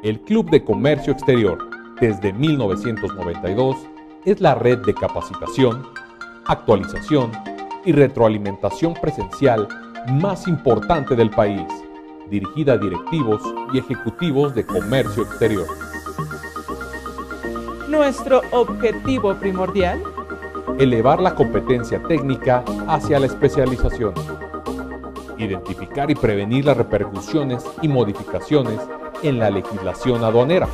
El Club de Comercio Exterior, desde 1992, es la red de capacitación, actualización y retroalimentación presencial más importante del país, dirigida a directivos y ejecutivos de comercio exterior. Nuestro objetivo primordial: Elevar la competencia técnica hacia la especialización. Identificar y prevenir las repercusiones y modificaciones en la legislación aduanera.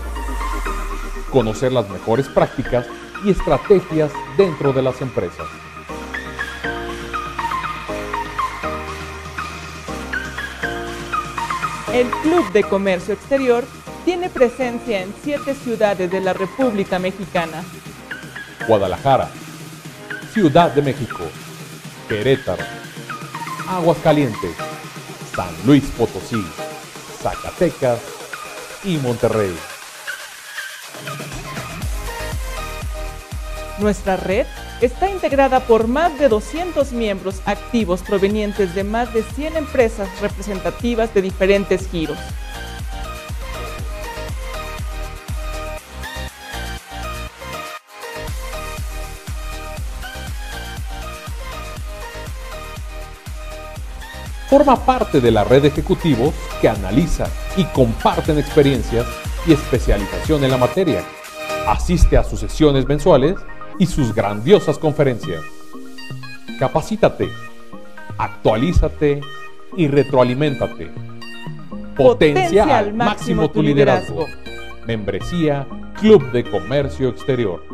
Conocer las mejores prácticas y estrategias dentro de las empresas. El Club de Comercio Exterior tiene presencia en 7 ciudades de la República Mexicana: Guadalajara, Ciudad de México, Querétaro, Aguascalientes, San Luis Potosí, Zacatecas y Monterrey. Nuestra red está integrada por más de 200 miembros activos provenientes de más de 100 empresas representativas de diferentes giros. Forma parte de la red de ejecutivos que analizan y comparten experiencias y especialización en la materia. Asiste a sus sesiones mensuales y sus grandiosas conferencias. Capacítate, actualízate y retroaliméntate. Potencia al máximo tu liderazgo. Membresía Club de Comercio Exterior.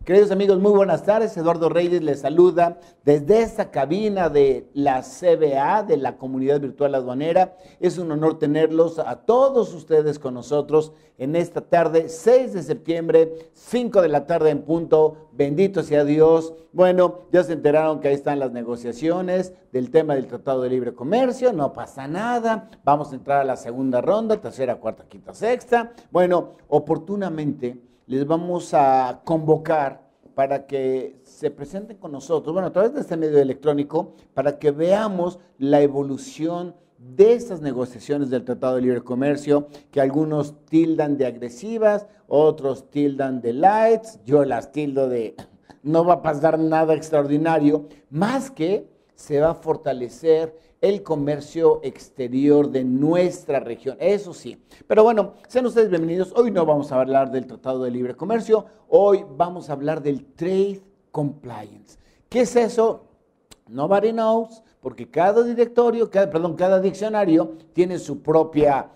Queridos amigos, muy buenas tardes. Eduardo Reyes les saluda desde esta cabina de la CBA, de la Comunidad Virtual Aduanera. Es un honor tenerlos a todos ustedes con nosotros en esta tarde, 6 de septiembre, 5 de la tarde en punto. Bendito sea Dios. Bueno, ya se enteraron que ahí están las negociaciones del tema del Tratado de Libre Comercio. No pasa nada. Vamos a entrar a la segunda ronda, tercera, cuarta, quinta, sexta. Bueno, oportunamente les vamos a convocar para que se presenten con nosotros, bueno, a través de este medio electrónico, para que veamos la evolución de estas negociaciones del Tratado de Libre Comercio, que algunos tildan de agresivas, otros tildan de lights, yo las tildo de no va a pasar nada extraordinario, más que se va a fortalecer el comercio exterior de nuestra región, eso sí. Pero bueno, sean ustedes bienvenidos. Hoy no vamos a hablar del Tratado de Libre Comercio, hoy vamos a hablar del Trade Compliance. ¿Qué es eso? Nobody knows, porque cada cada diccionario tiene su propia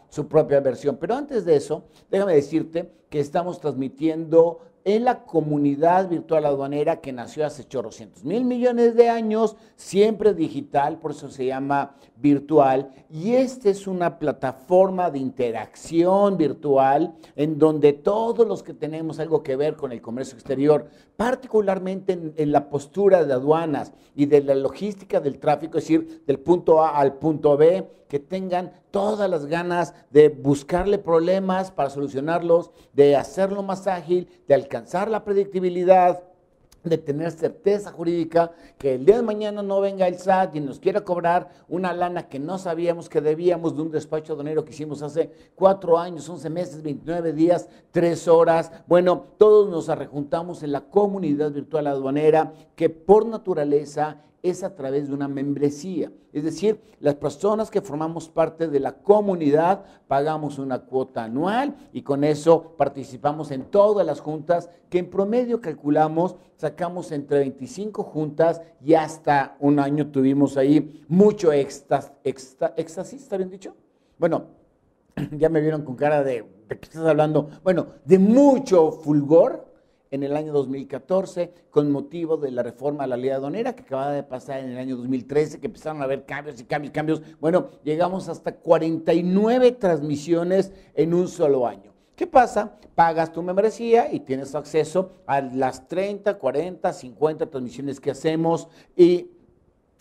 versión. Pero antes de eso, déjame decirte que estamos transmitiendo en la comunidad virtual aduanera que nació hace chorrocientos mil millones de años, siempre digital, por eso se llama virtual, y esta es una plataforma de interacción virtual en donde todos los que tenemos algo que ver con el comercio exterior, particularmente en la postura de aduanas y de la logística del tráfico, es decir, del punto A al punto B, que tengan todas las ganas de buscarle problemas para solucionarlos, de hacerlo más ágil, de alcanzar la predictibilidad, de tener certeza jurídica, que el día de mañana no venga el SAT y nos quiera cobrar una lana que no sabíamos que debíamos de un despacho aduanero que hicimos hace 4 años, 11 meses, 29 días, 3 horas. Bueno, todos nos arrejuntamos en la comunidad virtual aduanera, que por naturaleza es a través de una membresía. Es decir, las personas que formamos parte de la comunidad pagamos una cuota anual y con eso participamos en todas las juntas, que en promedio calculamos, sacamos entre 25 juntas y hasta un año tuvimos ahí mucho éxtasis, ¿está bien dicho? Bueno, ya me vieron con cara ¿de qué estás hablando? Bueno, de mucho fulgor en el año 2014, con motivo de la reforma a la ley aduanera que acaba de pasar en el año 2013, que empezaron a haber cambios y cambios. Bueno, llegamos hasta 49 transmisiones en un solo año. ¿Qué pasa? Pagas tu membresía y tienes acceso a las 30, 40, 50 transmisiones que hacemos y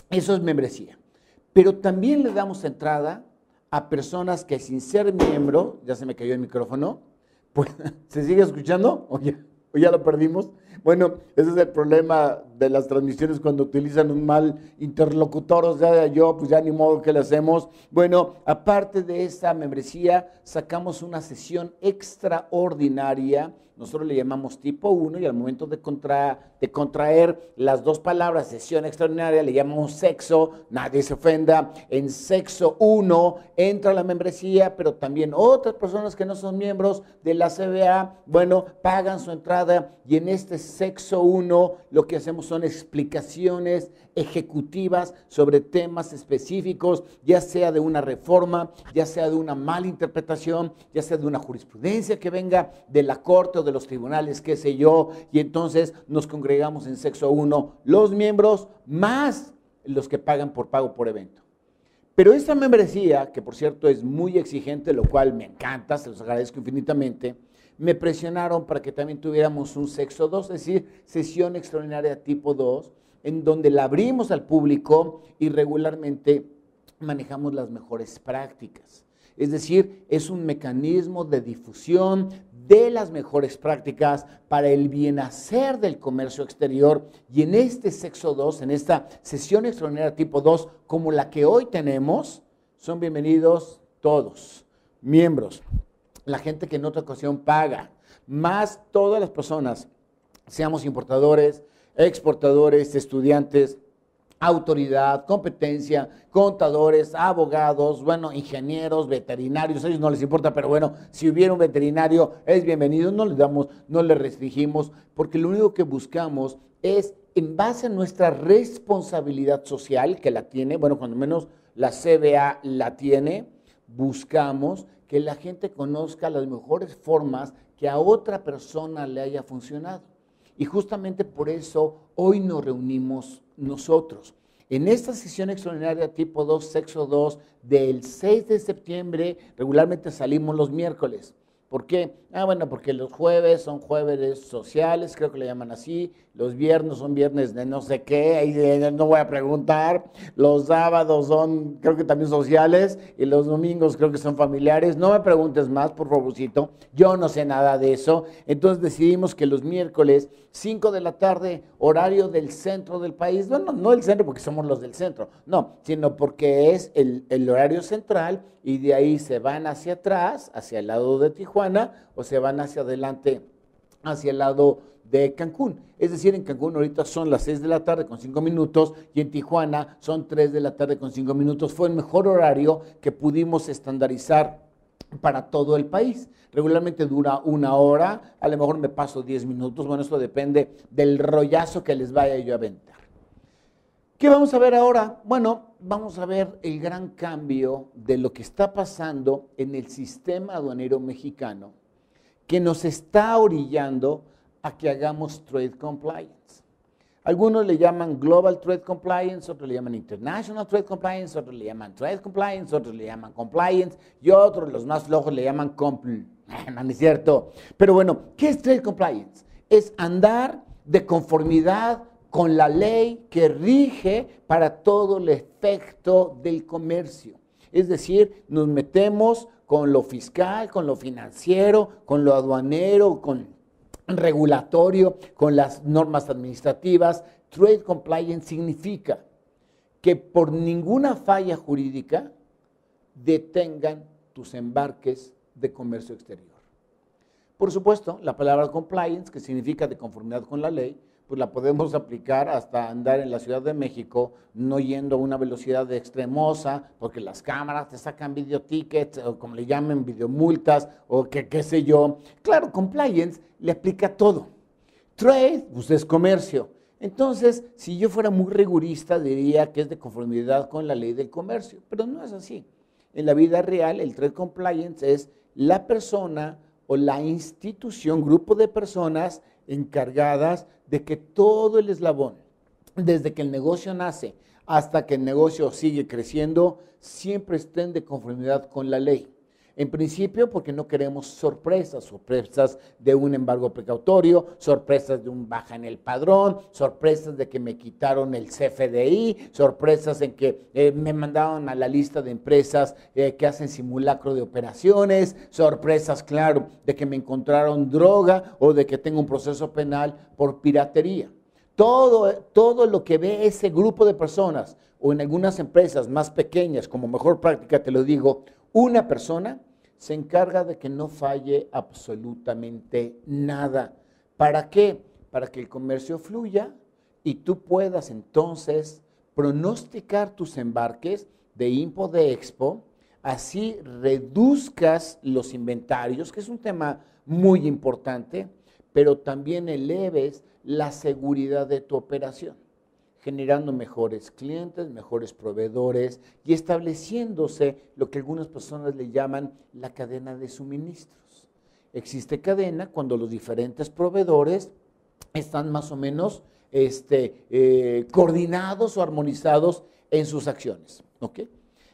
eso es membresía. Pero también le damos entrada a personas que sin ser miembro, ya se me cayó el micrófono, pues, ¿se sigue escuchando? Oye. ¿Ya lo perdimos? Bueno, ese es el problema de las transmisiones cuando utilizan un mal interlocutor, o sea, pues ya ni modo que le hacemos. Bueno, aparte de esa membresía, sacamos una sesión extraordinaria, nosotros le llamamos tipo 1 y al momento de contraer las dos palabras, sesión extraordinaria, le llamamos sexo, nadie se ofenda. En sexo 1 entra la membresía, pero también otras personas que no son miembros de la CBA, bueno, pagan su entrada y en este sexo 1 lo que hacemos son explicaciones ejecutivas sobre temas específicos, ya sea de una reforma, ya sea de una mala interpretación, ya sea de una jurisprudencia que venga de la corte o de los tribunales, qué sé yo, y entonces nos congregamos en sexo 1, los miembros más los que pagan por pago por evento. Pero esta membresía, que por cierto es muy exigente, lo cual me encanta, se los agradezco infinitamente, me presionaron para que también tuviéramos un sexo 2, es decir, sesión extraordinaria tipo 2, en donde la abrimos al público y regularmente manejamos las mejores prácticas. Es decir, es un mecanismo de difusión de las mejores prácticas para el bienhacer del comercio exterior. Y en este sexo 2, en esta sesión extraordinaria tipo 2, como la que hoy tenemos, son bienvenidos todos, miembros, la gente que en otra ocasión paga, más todas las personas, seamos importadores, exportadores, estudiantes, autoridad, competencia, contadores, abogados, bueno, ingenieros, veterinarios, a ellos no les importa, pero bueno, si hubiera un veterinario es bienvenido, no le restringimos, porque lo único que buscamos es, en base a nuestra responsabilidad social, que la tiene, bueno, cuando menos la CBA la tiene, buscamos que la gente conozca las mejores formas que a otra persona le haya funcionado. Y justamente por eso hoy nos reunimos nosotros. En esta sesión extraordinaria tipo 2, sexo 2, del 6 de septiembre, regularmente salimos los miércoles. ¿Por qué? Bueno, porque los jueves son jueves sociales, creo que le llaman así, los viernes son viernes de no sé qué, ahí no voy a preguntar, los sábados son, creo que también sociales, y los domingos creo que son familiares, no me preguntes más, por favorcito, yo no sé nada de eso, entonces decidimos que los miércoles, 5 de la tarde, horario del centro del país, bueno, no del centro porque somos los del centro, no, sino porque es el horario central, y de ahí se van hacia atrás, hacia el lado de Tijuana, o se van hacia adelante, hacia el lado de Cancún. Es decir, en Cancún ahorita son las 6 de la tarde con 5 minutos y en Tijuana son 3 de la tarde con 5 minutos. Fue el mejor horario que pudimos estandarizar para todo el país. Regularmente dura 1 hora, a lo mejor me paso 10 minutos, bueno, esto depende del rollazo que les vaya yo a aventar. ¿Qué vamos a ver ahora? Bueno, vamos a ver el gran cambio de lo que está pasando en el sistema aduanero mexicano, que nos está orillando a que hagamos Trade Compliance. Algunos le llaman Global Trade Compliance, otros le llaman International Trade Compliance, otros le llaman Trade Compliance, otros le llaman Compliance, y otros, los más flojos, le llaman Compl. No es cierto. Pero bueno, ¿qué es Trade Compliance? Es andar de conformidad con la ley que rige para todo el efecto del comercio. Es decir, nos metemos con lo fiscal, con lo financiero, con lo aduanero, con regulatorio, con las normas administrativas. Trade compliance significa que por ninguna falla jurídica detengan tus embarques de comercio exterior. Por supuesto, la palabra compliance, que significa de conformidad con la ley, pues la podemos aplicar hasta andar en la Ciudad de México, no yendo a una velocidad extremosa, porque las cámaras te sacan video tickets, o como le llamen, videomultas, o qué sé yo. Claro, compliance le aplica todo. Trade, pues es comercio. Entonces, si yo fuera muy rigurista, diría que es de conformidad con la ley del comercio, pero no es así. En la vida real, el trade compliance es la persona o la institución, grupo de personas encargadas de que todo el eslabón, desde que el negocio nace hasta que el negocio sigue creciendo, siempre estén de conformidad con la ley. En principio, porque no queremos sorpresas de un embargo precautorio, sorpresas de un baja en el padrón, sorpresas de que me quitaron el CFDI, sorpresas en que me mandaron a la lista de empresas que hacen simulacro de operaciones, sorpresas, claro, de que me encontraron droga o de que tengo un proceso penal por piratería. Todo lo que ve ese grupo de personas, o en algunas empresas más pequeñas, como mejor práctica te lo digo, una persona se encarga de que no falle absolutamente nada. ¿Para qué? Para que el comercio fluya y tú puedas entonces pronosticar tus embarques de Impo, de Expo, así reduzcas los inventarios, que es un tema muy importante, pero también eleves la seguridad de tu operación, generando mejores clientes, mejores proveedores y estableciéndose lo que algunas personas le llaman la cadena de suministros. Existe cadena cuando los diferentes proveedores están más o menos coordinados o armonizados en sus acciones. ¿Ok?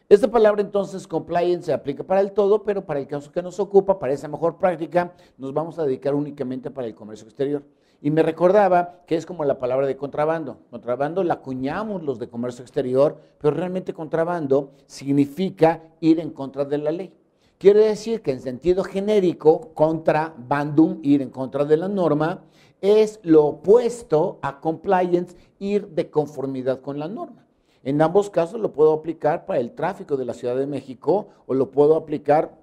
Esta palabra entonces, compliance, se aplica para el todo, pero para el caso que nos ocupa, para esa mejor práctica, nos vamos a dedicar únicamente para el comercio exterior. Y me recordaba que es como la palabra de contrabando. Contrabando la acuñamos los de comercio exterior, pero realmente contrabando significa ir en contra de la ley. Quiere decir que en sentido genérico, contrabandum, ir en contra de la norma, es lo opuesto a compliance, ir de conformidad con la norma. En ambos casos lo puedo aplicar para el tráfico de la Ciudad de México o lo puedo aplicar,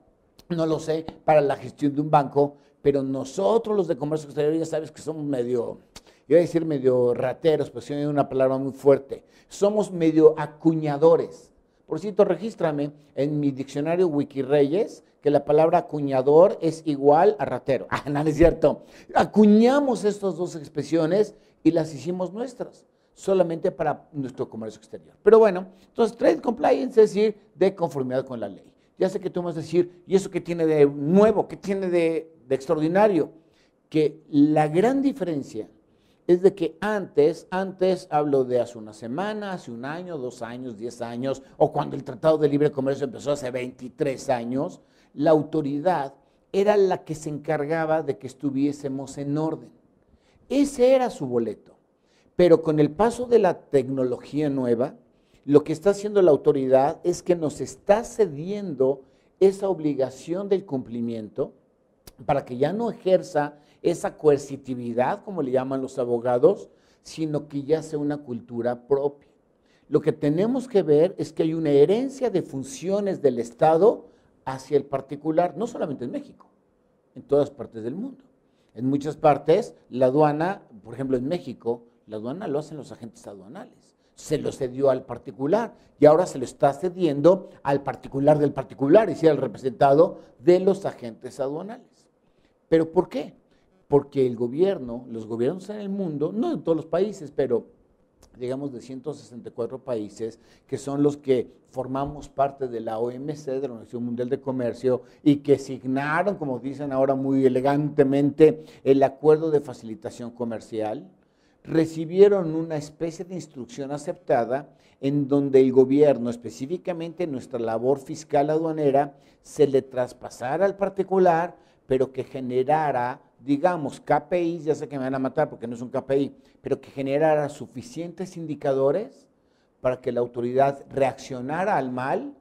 no lo sé, para la gestión de un banco, pero nosotros los de comercio exterior ya sabes que somos medio, iba a decir medio rateros, pero sí es una palabra muy fuerte, somos medio acuñadores. Por cierto, regístrame en mi diccionario Wikireyes que la palabra acuñador es igual a ratero. Ah, no es cierto. Acuñamos estas dos expresiones y las hicimos nuestras, solamente para nuestro comercio exterior. Pero bueno, entonces trade compliance es decir, de conformidad con la ley. Ya sé que tú vas a decir, ¿y eso qué tiene de nuevo? ¿Qué tiene de extraordinario? Que la gran diferencia es de que antes hablo de hace una semana, hace un año, 2 años, 10 años, o cuando el Tratado de Libre Comercio empezó hace 23 años, la autoridad era la que se encargaba de que estuviésemos en orden. Ese era su boleto. Pero con el paso de la tecnología nueva, lo que está haciendo la autoridad es que nos está cediendo esa obligación del cumplimiento para que ya no ejerza esa coercitividad, como le llaman los abogados, sino que ya sea una cultura propia. Lo que tenemos que ver es que hay una herencia de funciones del Estado hacia el particular, no solamente en México, en todas partes del mundo. En muchas partes, la aduana, por ejemplo en México, la aduana lo hacen los agentes aduanales. Se lo cedió al particular y ahora se lo está cediendo al particular del particular, es decir, al representado de los agentes aduanales. ¿Pero por qué? Porque el gobierno, los gobiernos en el mundo, no en todos los países, pero digamos de 164 países, que son los que formamos parte de la OMC, de la Organización Mundial de Comercio, y que signaron, como dicen ahora muy elegantemente, el Acuerdo de Facilitación Comercial, recibieron una especie de instrucción aceptada en donde el gobierno, específicamente nuestra labor fiscal aduanera, se le traspasara al particular, pero que generara, digamos, KPIs, ya sé que me van a matar porque no es un KPI, pero que generara suficientes indicadores para que la autoridad reaccionara al mal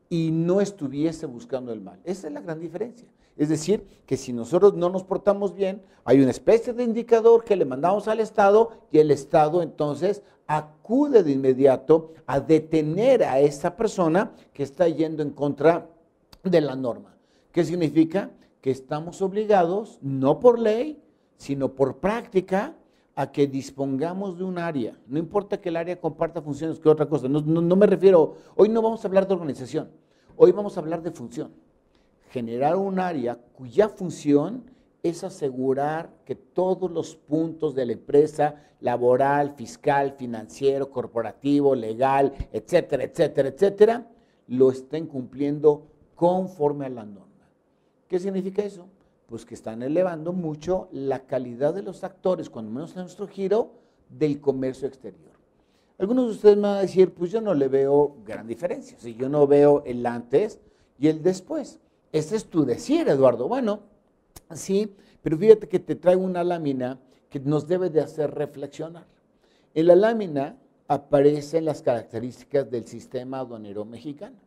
y no estuviese buscando el mal. Esa es la gran diferencia. Es decir, que si nosotros no nos portamos bien, hay una especie de indicador que le mandamos al Estado y el Estado entonces acude de inmediato a detener a esa persona que está yendo en contra de la norma. ¿Qué significa? Que estamos obligados, no por ley, sino por práctica, a que dispongamos de un área. No importa que el área comparta funciones que otra cosa. No me refiero, hoy no vamos a hablar de organización, hoy vamos a hablar de función. Generar un área cuya función es asegurar que todos los puntos de la empresa, laboral, fiscal, financiero, corporativo, legal, etcétera, etcétera, etcétera, lo estén cumpliendo conforme a la norma. ¿Qué significa eso? Pues que están elevando mucho la calidad de los actores, cuando menos en nuestro giro, del comercio exterior. Algunos de ustedes me van a decir, pues yo no le veo gran diferencia, si yo no veo el antes y el después. Ese es tu decir, Eduardo. Bueno, sí, pero fíjate que te traigo una lámina que nos debe de hacer reflexionar. En la lámina aparecen las características del sistema aduanero mexicano.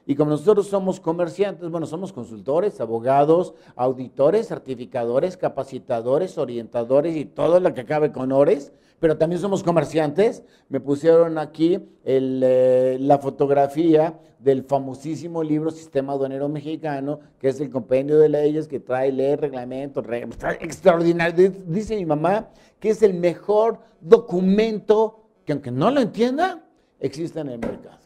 Y como nosotros somos comerciantes, bueno, somos consultores, abogados, auditores, certificadores, capacitadores, orientadores y todo lo que acabe con ores, pero también somos comerciantes. Me pusieron aquí la fotografía del famosísimo libro Sistema Aduanero Mexicano, que es el compendio de leyes que trae leyes, reglamentos, está extraordinario. Dice mi mamá que es el mejor documento que, aunque no lo entienda, existe en el mercado.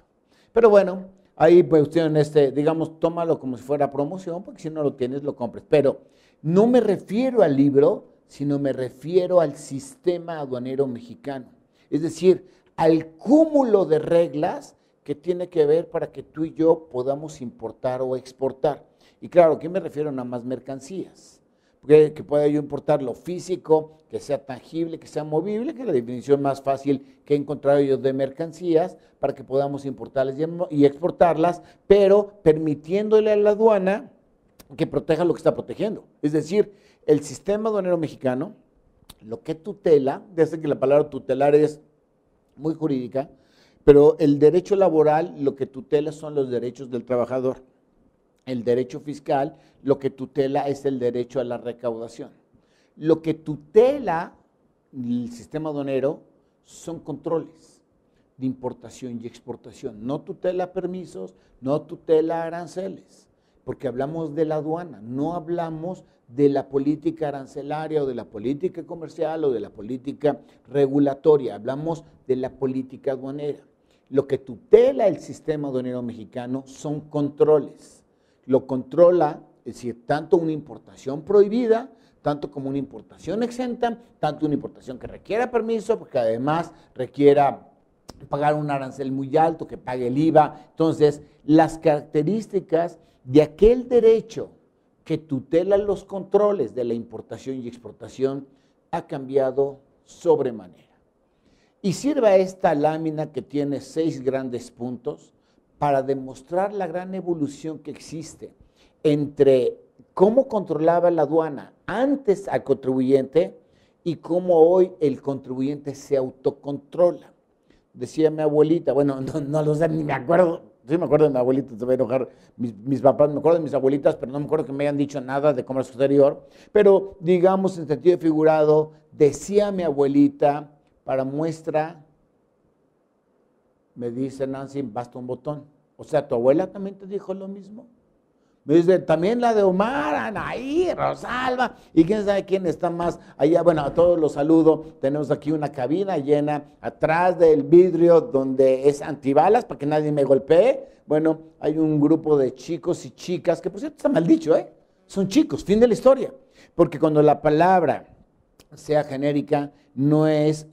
Pero bueno, ahí pues usted digamos, tómalo como si fuera promoción, porque si no lo tienes, lo compres. Pero no me refiero al libro, sino me refiero al sistema aduanero mexicano. Es decir, al cúmulo de reglas que tiene que ver para que tú y yo podamos importar o exportar. Y claro, ¿qué me refiero? Nada más mercancías. Porque que pueda yo importar lo físico, que sea tangible, que sea movible, que es la definición más fácil que he encontrado yo de mercancías, para que podamos importarlas y exportarlas, pero permitiéndole a la aduana que proteja lo que está protegiendo. Es decir, el sistema aduanero mexicano, lo que tutela, desde que la palabra tutelar es muy jurídica, pero el derecho laboral lo que tutela son los derechos del trabajador. El derecho fiscal lo que tutela es el derecho a la recaudación. Lo que tutela el sistema aduanero son controles de importación y exportación. No tutela permisos, no tutela aranceles, porque hablamos de la aduana, no hablamos de la política arancelaria o de la política comercial o de la política regulatoria, hablamos de la política aduanera. Lo que tutela el sistema aduanero mexicano son controles. Lo controla, es decir, tanto una importación prohibida, tanto como una importación exenta, tanto una importación que requiera permiso, porque además requiera pagar un arancel muy alto, que pague el IVA. Entonces, las características de aquel derecho que tutela los controles de la importación y exportación ha cambiado sobremanera. Y sirva esta lámina que tiene 6 grandes puntos para demostrar la gran evolución que existe entre cómo controlaba la aduana antes al contribuyente y cómo hoy el contribuyente se autocontrola. Decía mi abuelita, bueno, no lo sé, ni me acuerdo, sí me acuerdo de mi abuelita, se va a enojar mis papás, me acuerdo de mis abuelitas, pero no me acuerdo que me hayan dicho nada de comercio exterior, pero digamos en sentido figurado, decía mi abuelita, para muestra, me dice Nancy, basta un botón. O sea, ¿tu abuela también te dijo lo mismo? Me dice, también la de Omar, Anaí, Rosalba, y quién sabe quién está más allá. Bueno, a todos los saludo. Tenemos aquí una cabina llena atrás del vidrio donde es antibalas para que nadie me golpee. Bueno, hay un grupo de chicos y chicas, que por cierto está mal dicho, son chicos, fin de la historia. Porque cuando la palabra sea genérica, no es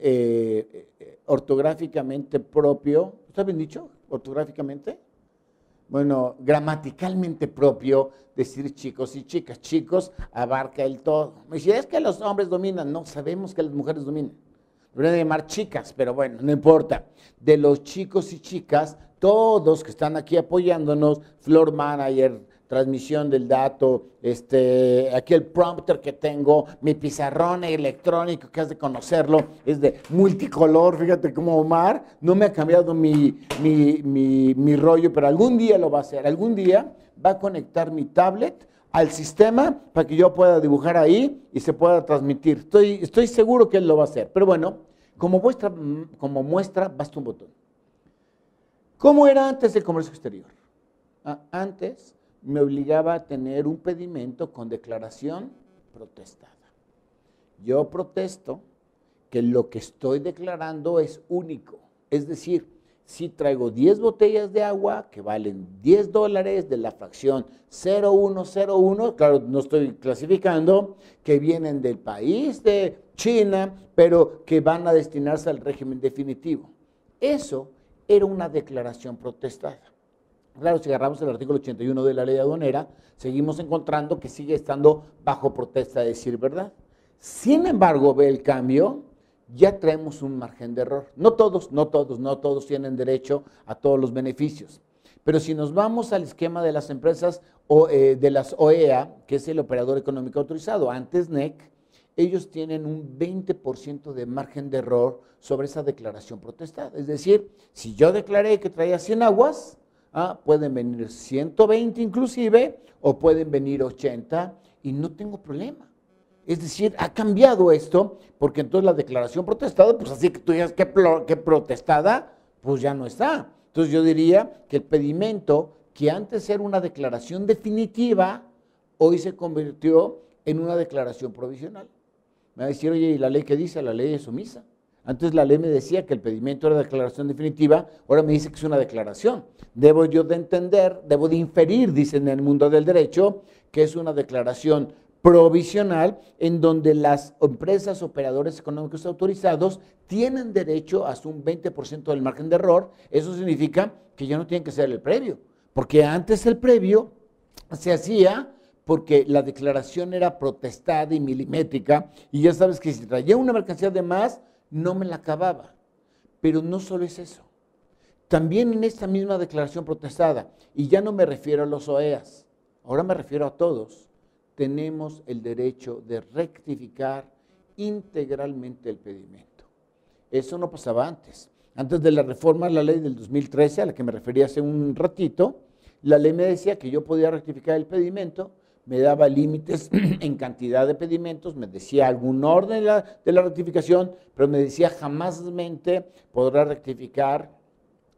ortográficamente propio. ¿Está bien dicho? ¿Ortográficamente? Bueno, gramaticalmente propio decir chicos y chicas. Chicos abarca el todo. Me dice, es que los hombres dominan. No, sabemos que las mujeres dominan. Deberían llamar chicas, pero bueno, no importa. De los chicos y chicas, todos que están aquí apoyándonos, Floor Manager, transmisión del dato, aquí el prompter que tengo, mi pizarrón electrónico, que has de conocerlo, es de multicolor, fíjate cómo Omar no me ha cambiado mi rollo, pero algún día lo va a hacer, algún día va a conectar mi tablet al sistema para que yo pueda dibujar ahí y se pueda transmitir. Estoy seguro que él lo va a hacer. Pero bueno, como muestra, basta un botón. ¿Cómo era antes el comercio exterior? Antes me obligaba a tener un pedimento con declaración protestada. Yo protesto que lo que estoy declarando es único. Es decir, si traigo 10 botellas de agua que valen $10 de la fracción 0101, claro, no estoy clasificando, que vienen del país de China, pero que van a destinarse al régimen definitivo. Eso era una declaración protestada. Claro, si agarramos el artículo 81 de la ley aduanera, seguimos encontrando que sigue estando bajo protesta de decir verdad. Sin embargo, ve el cambio, ya traemos un margen de error. No todos tienen derecho a todos los beneficios. Pero si nos vamos al esquema de las empresas de las OEA, que es el operador económico autorizado, antes NEC, ellos tienen un 20% de margen de error sobre esa declaración protestada. Es decir, si yo declaré que traía 100 aguas, pueden venir 120 inclusive, o pueden venir 80 y no tengo problema. Es decir, ha cambiado esto, porque entonces la declaración protestada, pues así que tú digas que protestada, pues ya no está. Entonces yo diría que el pedimento, que antes era una declaración definitiva, hoy se convirtió en una declaración provisional. Me va a decir, oye, ¿y la ley qué dice? La ley es omisa. Antes la ley me decía que el pedimento era declaración definitiva, ahora me dice que es una declaración. Debo yo de entender, debo de inferir, dicen en el mundo del derecho, que es una declaración provisional en donde las empresas operadores económicos autorizados tienen derecho a un 20% del margen de error. Eso significa que ya no tienen que ser el previo, porque antes el previo se hacía porque la declaración era protestada y milimétrica, y ya sabes que si traía una mercancía de más, no me la acababa. Pero no solo es eso. También en esta misma declaración protestada, y ya no me refiero a los OEAs, ahora me refiero a todos, tenemos el derecho de rectificar integralmente el pedimento. Eso no pasaba antes. Antes de la reforma a la ley del 2013, a la que me refería hace un ratito, la ley me decía que yo podía rectificar el pedimento, me daba límites en cantidad de pedimentos, me decía algún orden de la rectificación, pero me decía jamás podrá rectificar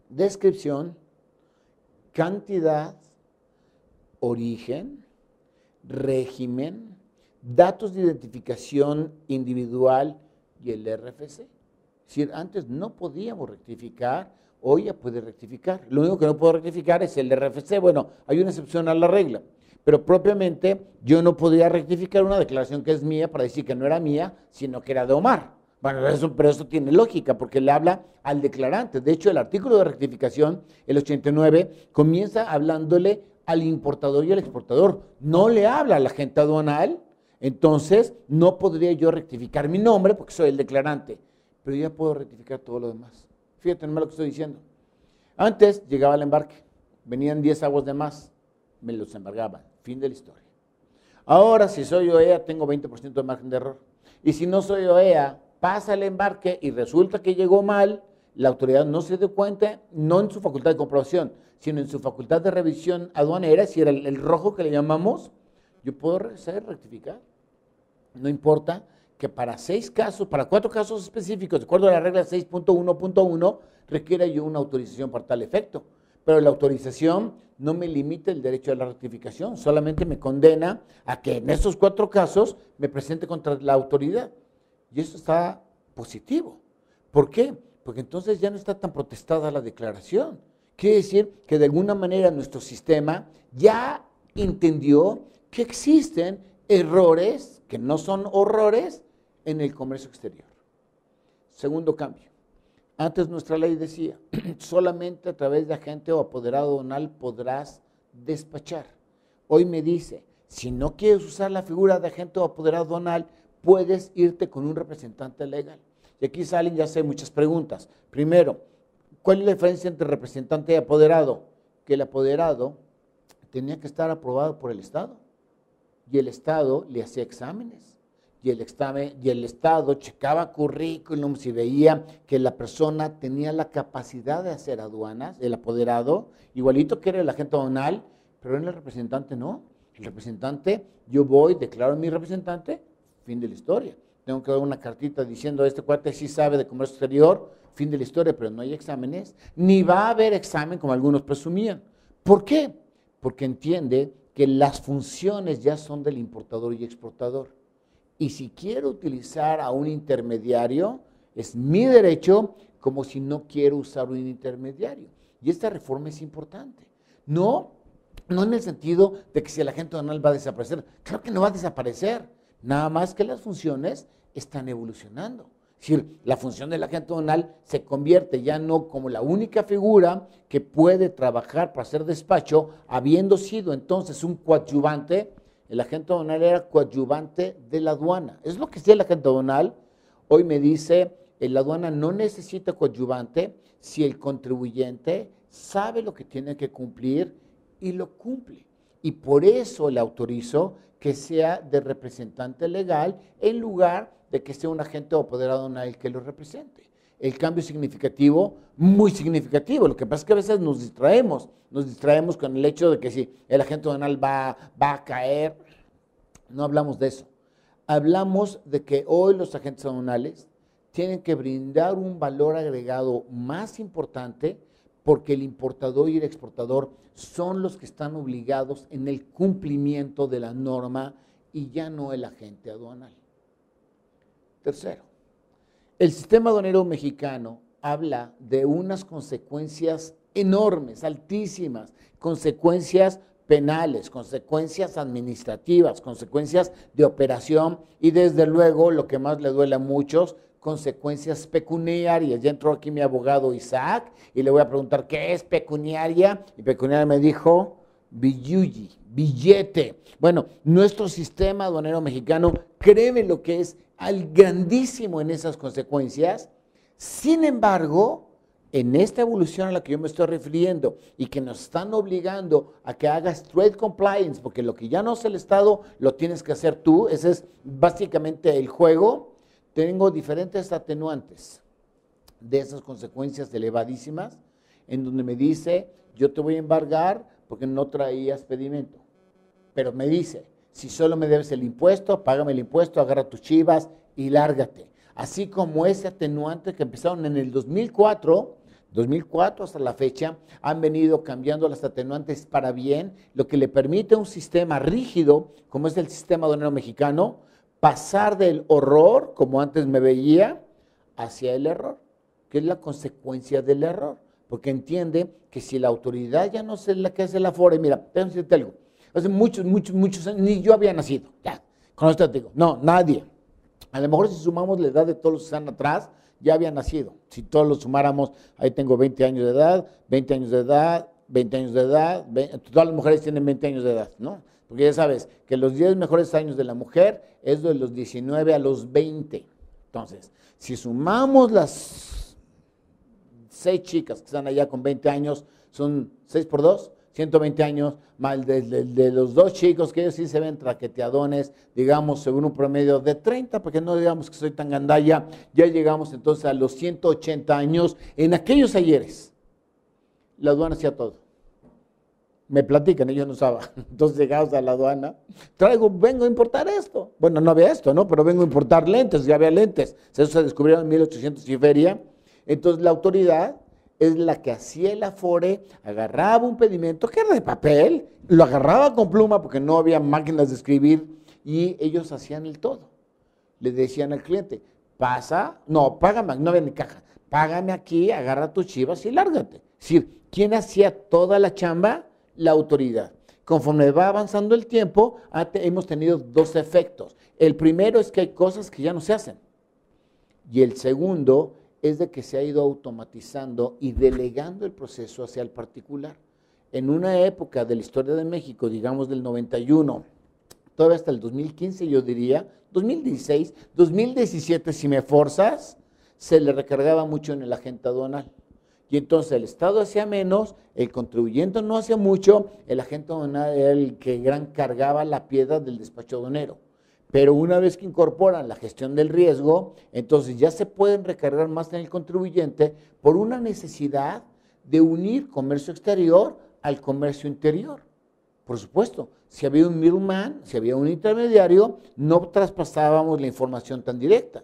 descripción, cantidad, origen, régimen, datos de identificación individual y el RFC. Es decir, antes no podíamos rectificar, hoy ya puede rectificar. Lo único que no puedo rectificar es el RFC. Bueno, hay una excepción a la regla, pero propiamente yo no podía rectificar una declaración que es mía para decir que no era mía, sino que era de Omar. Bueno, pero eso tiene lógica porque le habla al declarante. De hecho, el artículo de rectificación, el 89, comienza hablándole al importador y al exportador. No le habla al agente aduanal, entonces no podría yo rectificar mi nombre porque soy el declarante, pero ya puedo rectificar todo lo demás. Fíjate nomás lo que estoy diciendo. Antes llegaba el embarque, venían 10 aguas de más, me los embargaban, fin de la historia. Ahora, si soy OEA, tengo 20% de margen de error. Y si no soy OEA, pasa el embarque y resulta que llegó mal, la autoridad no se dio cuenta, no en su facultad de comprobación, sino en su facultad de revisión aduanera, si era el rojo que le llamamos, yo puedo rectificar. No importa que para 4 casos específicos, de acuerdo a la regla 6.1.1, requiera yo una autorización para tal efecto. Pero la autorización no me limita el derecho a la rectificación, solamente me condena a que en esos 4 casos me presente contra la autoridad. Y eso está positivo. ¿Por qué? Porque entonces ya no está tan protestada la declaración. Quiere decir que de alguna manera nuestro sistema ya entendió que existen errores, que no son horrores, en el comercio exterior. Segundo cambio. Antes nuestra ley decía, solamente a través de agente o apoderado aduanal podrás despachar. Hoy me dice, si no quieres usar la figura de agente o apoderado aduanal, puedes irte con un representante legal. Y aquí salen, ya sé, muchas preguntas. Primero, ¿cuál es la diferencia entre representante y apoderado? Que el apoderado tenía que estar aprobado por el Estado y el Estado le hacía exámenes y el Estado checaba currículums y veía que la persona tenía la capacidad de hacer aduanas, el apoderado, igualito que era el agente aduanal, pero en el representante no. El representante, yo voy, declaro a mi representante, fin de la historia. Tengo que dar una cartita diciendo, este cuate sí sabe de comercio exterior, fin de la historia, pero no hay exámenes, ni va a haber examen como algunos presumían. ¿Por qué? Porque entiende que las funciones ya son del importador y exportador. Y si quiero utilizar a un intermediario, es mi derecho, como si no quiero usar un intermediario. Y esta reforma es importante. No en el sentido de que si el agente aduanal va a desaparecer. Claro que no va a desaparecer. Nada más que las funciones están evolucionando. Es decir, la función del agente aduanal se convierte ya no como la única figura que puede trabajar para hacer despacho, habiendo sido entonces un coadyuvante. El agente aduanal era coadyuvante de la aduana. Es lo que hacía el agente aduanal. Hoy me dice, la aduana no necesita coadyuvante si el contribuyente sabe lo que tiene que cumplir y lo cumple. Y por eso le autorizo que sea de representante legal en lugar de que sea un agente o apoderado el que lo represente. El cambio es significativo, muy significativo. Lo que pasa es que a veces nos distraemos con el hecho de que si el agente aduanal va a caer. No hablamos de eso. Hablamos de que hoy los agentes aduanales tienen que brindar un valor agregado más importante porque el importador y el exportador son los que están obligados en el cumplimiento de la norma y ya no el agente aduanal. Tercero, el sistema aduanero mexicano habla de unas consecuencias enormes, altísimas, consecuencias penales, consecuencias administrativas, consecuencias de operación y desde luego lo que más le duele a muchos, consecuencias pecuniarias. Ya entró aquí mi abogado Isaac y le voy a preguntar ¿qué es pecuniaria? Y pecuniaria me dijo billuyi, billete. Bueno, nuestro sistema aduanero mexicano créeme lo que es grandísimo en esas consecuencias. Sin embargo, en esta evolución a la que yo me estoy refiriendo y que nos están obligando a que hagas trade compliance, porque lo que ya no hace el Estado lo tienes que hacer tú, ese es básicamente el juego. Tengo diferentes atenuantes de esas consecuencias elevadísimas, en donde me dice, yo te voy a embargar porque no traías pedimento, pero me dice, si solo me debes el impuesto, págame el impuesto, agarra tus chivas y lárgate. Así como ese atenuante que empezaron en el 2004 hasta la fecha, han venido cambiando las atenuantes para bien, lo que le permite a un sistema rígido, como es el sistema aduanero mexicano, pasar del horror, como antes me veía, hacia el error, que es la consecuencia del error, porque entiende que si la autoridad ya no es la que hace la FORE, mira, déjame decirte algo, hace muchos años, ni yo había nacido, ya, con esto te digo, no, nadie. A lo mejor si sumamos la edad de todos los que están atrás, ya había nacido. Si todos los sumáramos, ahí tengo 20 años de edad, 20 años de edad, 20 años de edad, todas las mujeres tienen 20 años de edad, ¿no? Porque ya sabes que los 10 mejores años de la mujer es de los 19 a los 20. Entonces, si sumamos las 6 chicas que están allá con 20 años, son 6 por 2, 120 años, más de los 2 chicos que ellos sí se ven traqueteadones, digamos, según un promedio de 30, porque no digamos que soy tan gandalla, ya llegamos entonces a los 180 años. En aquellos ayeres, la aduana hacía todo. Me platican, ellos no saben. Entonces llegamos a la aduana, vengo a importar esto. Bueno, no había esto, ¿no? Pero vengo a importar lentes, ya había lentes. Eso se descubrieron en 1800 y feria. Entonces la autoridad es la que hacía el Afore, agarraba un pedimento que era de papel, lo agarraba con pluma porque no había máquinas de escribir y ellos hacían el todo. Le decían al cliente, págame, no había ni caja, págame aquí, agarra tus chivas y lárgate. Es decir, ¿quién hacía toda la chamba? La autoridad. Conforme va avanzando el tiempo, hemos tenido 2 efectos. El primero es que hay cosas que ya no se hacen. Y el segundo es de que se ha ido automatizando y delegando el proceso hacia el particular. En una época de la historia de México, digamos del 91, todavía hasta el 2015 yo diría, 2016, 2017 si me forzas, se le recargaba mucho en el agente aduanal. Y entonces el Estado hacía menos, el contribuyente no hacía mucho, el agente aduanal era el que cargaba la piedra del despacho aduanero. Pero una vez que incorporan la gestión del riesgo, entonces ya se pueden recargar más en el contribuyente por una necesidad de unir comercio exterior al comercio interior. Por supuesto, si había un middleman, si había un intermediario, no traspasábamos la información tan directa.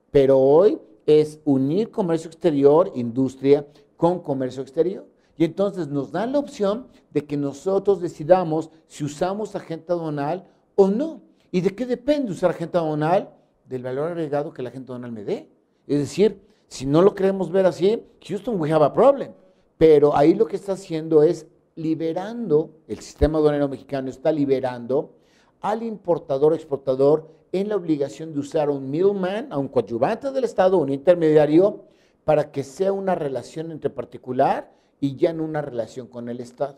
Pero hoy es unir comercio exterior, industria, con comercio exterior. Y entonces nos da la opción de que nosotros decidamos si usamos agente aduanal o no. ¿Y de qué depende usar agente aduanal? Del valor agregado que el agente aduanal me dé. Es decir, si no lo queremos ver así, Houston, we have a problem. Pero ahí lo que está haciendo es liberando, el sistema aduanero mexicano está liberando al importador exportador en la obligación de usar a un middleman, a un coadyuvante del Estado, un intermediario, para que sea una relación entre particular y ya no una relación con el Estado.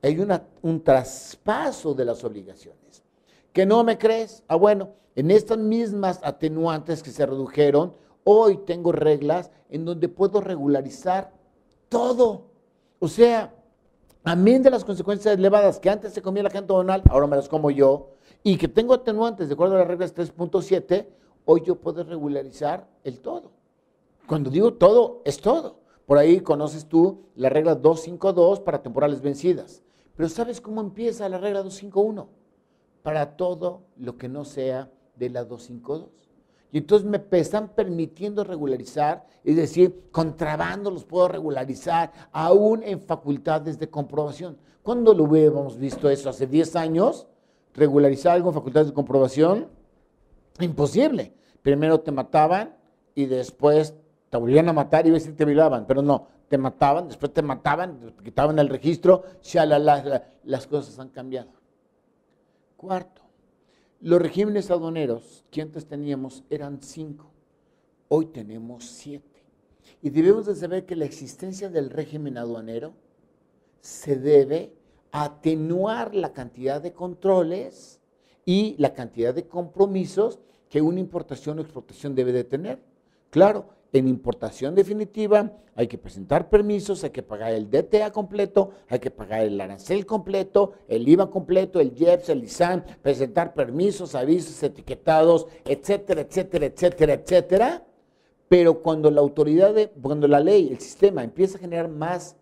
Hay un traspaso de las obligaciones. ¿Que no me crees? Ah, bueno, en estas mismas atenuantes que se redujeron, hoy tengo reglas en donde puedo regularizar todo. O sea, amén de las consecuencias elevadas que antes se comía la gente aduanal, ahora me las como yo, y que tengo atenuantes de acuerdo a las reglas 3.7, hoy yo puedo regularizar el todo. Cuando digo todo, es todo. Por ahí conoces tú la regla 252 para temporales vencidas. Pero ¿sabes cómo empieza la regla 251? Para todo lo que no sea de la 252. Y entonces me están permitiendo regularizar, es decir, contrabando los puedo regularizar, aún en facultades de comprobación. ¿Cuándo lo hubiéramos visto eso? ¿Hace 10 años? ¿Regularizar algo en facultades de comprobación? Imposible. Primero te mataban y después te volvían a matar y a veces te violaban, pero no, te mataban, después te mataban, te quitaban el registro, las cosas han cambiado. Cuarto, los regímenes aduaneros que antes teníamos eran 5, hoy tenemos 7. Y debemos de saber que la existencia del régimen aduanero se debe a atenuar la cantidad de controles y la cantidad de compromisos que una importación o exportación debe de tener. Claro, en importación definitiva hay que presentar permisos, hay que pagar el DTA completo, hay que pagar el arancel completo, el IVA completo, el IEPS, el ISAN, presentar permisos, avisos, etiquetados, etcétera, etcétera, etcétera, etcétera. Pero cuando cuando la ley, el sistema empieza a generar más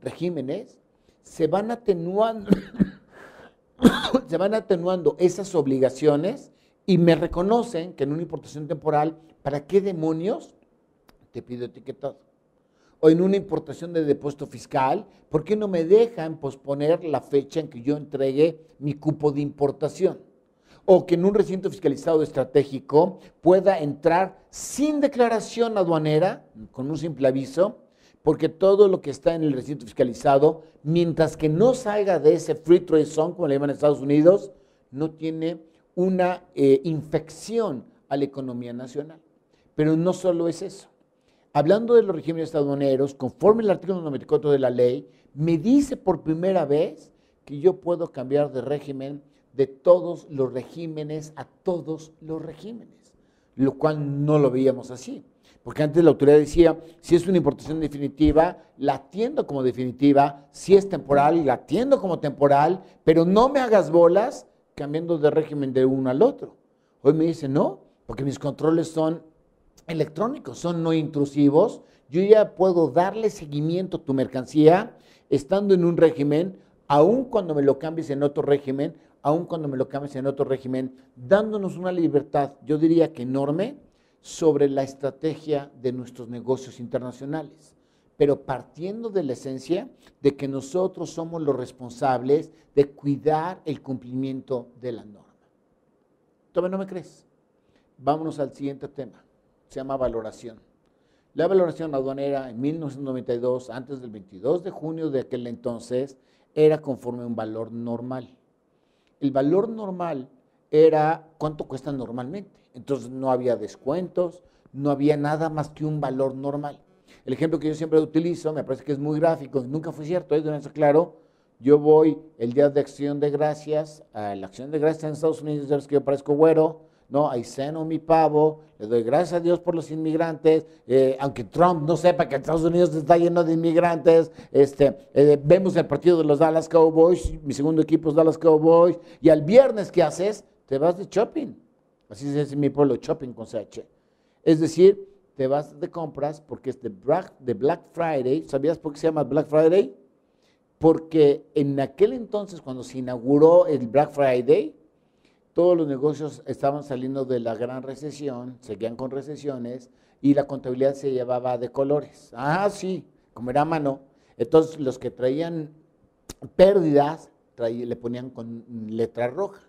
regímenes, se van atenuando, se van atenuando esas obligaciones y me reconocen que en una importación temporal, ¿para qué demonios te pido etiquetado? O en una importación de depósito fiscal, ¿por qué no me dejan posponer la fecha en que yo entregue mi cupo de importación? O que en un recinto fiscalizado estratégico pueda entrar sin declaración aduanera, con un simple aviso, porque todo lo que está en el recinto fiscalizado, mientras que no salga de ese free trade zone, como le llaman en Estados Unidos, no tiene una infección a la economía nacional. Pero no solo es eso. Hablando de los regímenes aduaneros, conforme el artículo 94 de la ley, me dice por primera vez que yo puedo cambiar de régimen de todos los regímenes a todos los regímenes, lo cual no lo veíamos así. Porque antes la autoridad decía, si es una importación definitiva, la atiendo como definitiva, si es temporal, la atiendo como temporal, pero no me hagas bolas cambiando de régimen de uno al otro. Hoy me dice, no, porque mis controles son electrónicos, son no intrusivos, yo ya puedo darle seguimiento a tu mercancía estando en un régimen, aun cuando me lo cambies en otro régimen, dándonos una libertad, yo diría que enorme, sobre la estrategia de nuestros negocios internacionales, pero partiendo de la esencia de que nosotros somos los responsables de cuidar el cumplimiento de la norma. ¿Todavía no me crees? Vámonos al siguiente tema. Se llama valoración. La valoración aduanera en 1992, antes del 22 de junio de aquel entonces, era conforme a un valor normal. El valor normal era cuánto cuesta normalmente. Entonces no había descuentos, no había nada más que un valor normal. El ejemplo que yo siempre utilizo, me parece que es muy gráfico, nunca fue cierto, claro. Yo voy el día de Acción de Gracias, a la Acción de Gracias en Estados Unidos, ya ves que yo parezco güero, ¿no? Ahí ceno mi pavo, le doy gracias a Dios por los inmigrantes, aunque Trump no sepa que Estados Unidos está lleno de inmigrantes, vemos el partido de los Dallas Cowboys, mi segundo equipo es Dallas Cowboys, y al viernes, ¿qué haces? Te vas de shopping, así se dice en mi pueblo, shopping con CH. Es decir, te vas de compras porque es de Black Friday. ¿Sabías por qué se llama Black Friday? porque en aquel entonces, cuando se inauguró el Black Friday, todos los negocios estaban saliendo de la gran recesión, seguían con recesiones, y la contabilidad se llevaba de colores. Ah, sí, como era a mano. Entonces, los que traían pérdidas, le ponían con letra roja.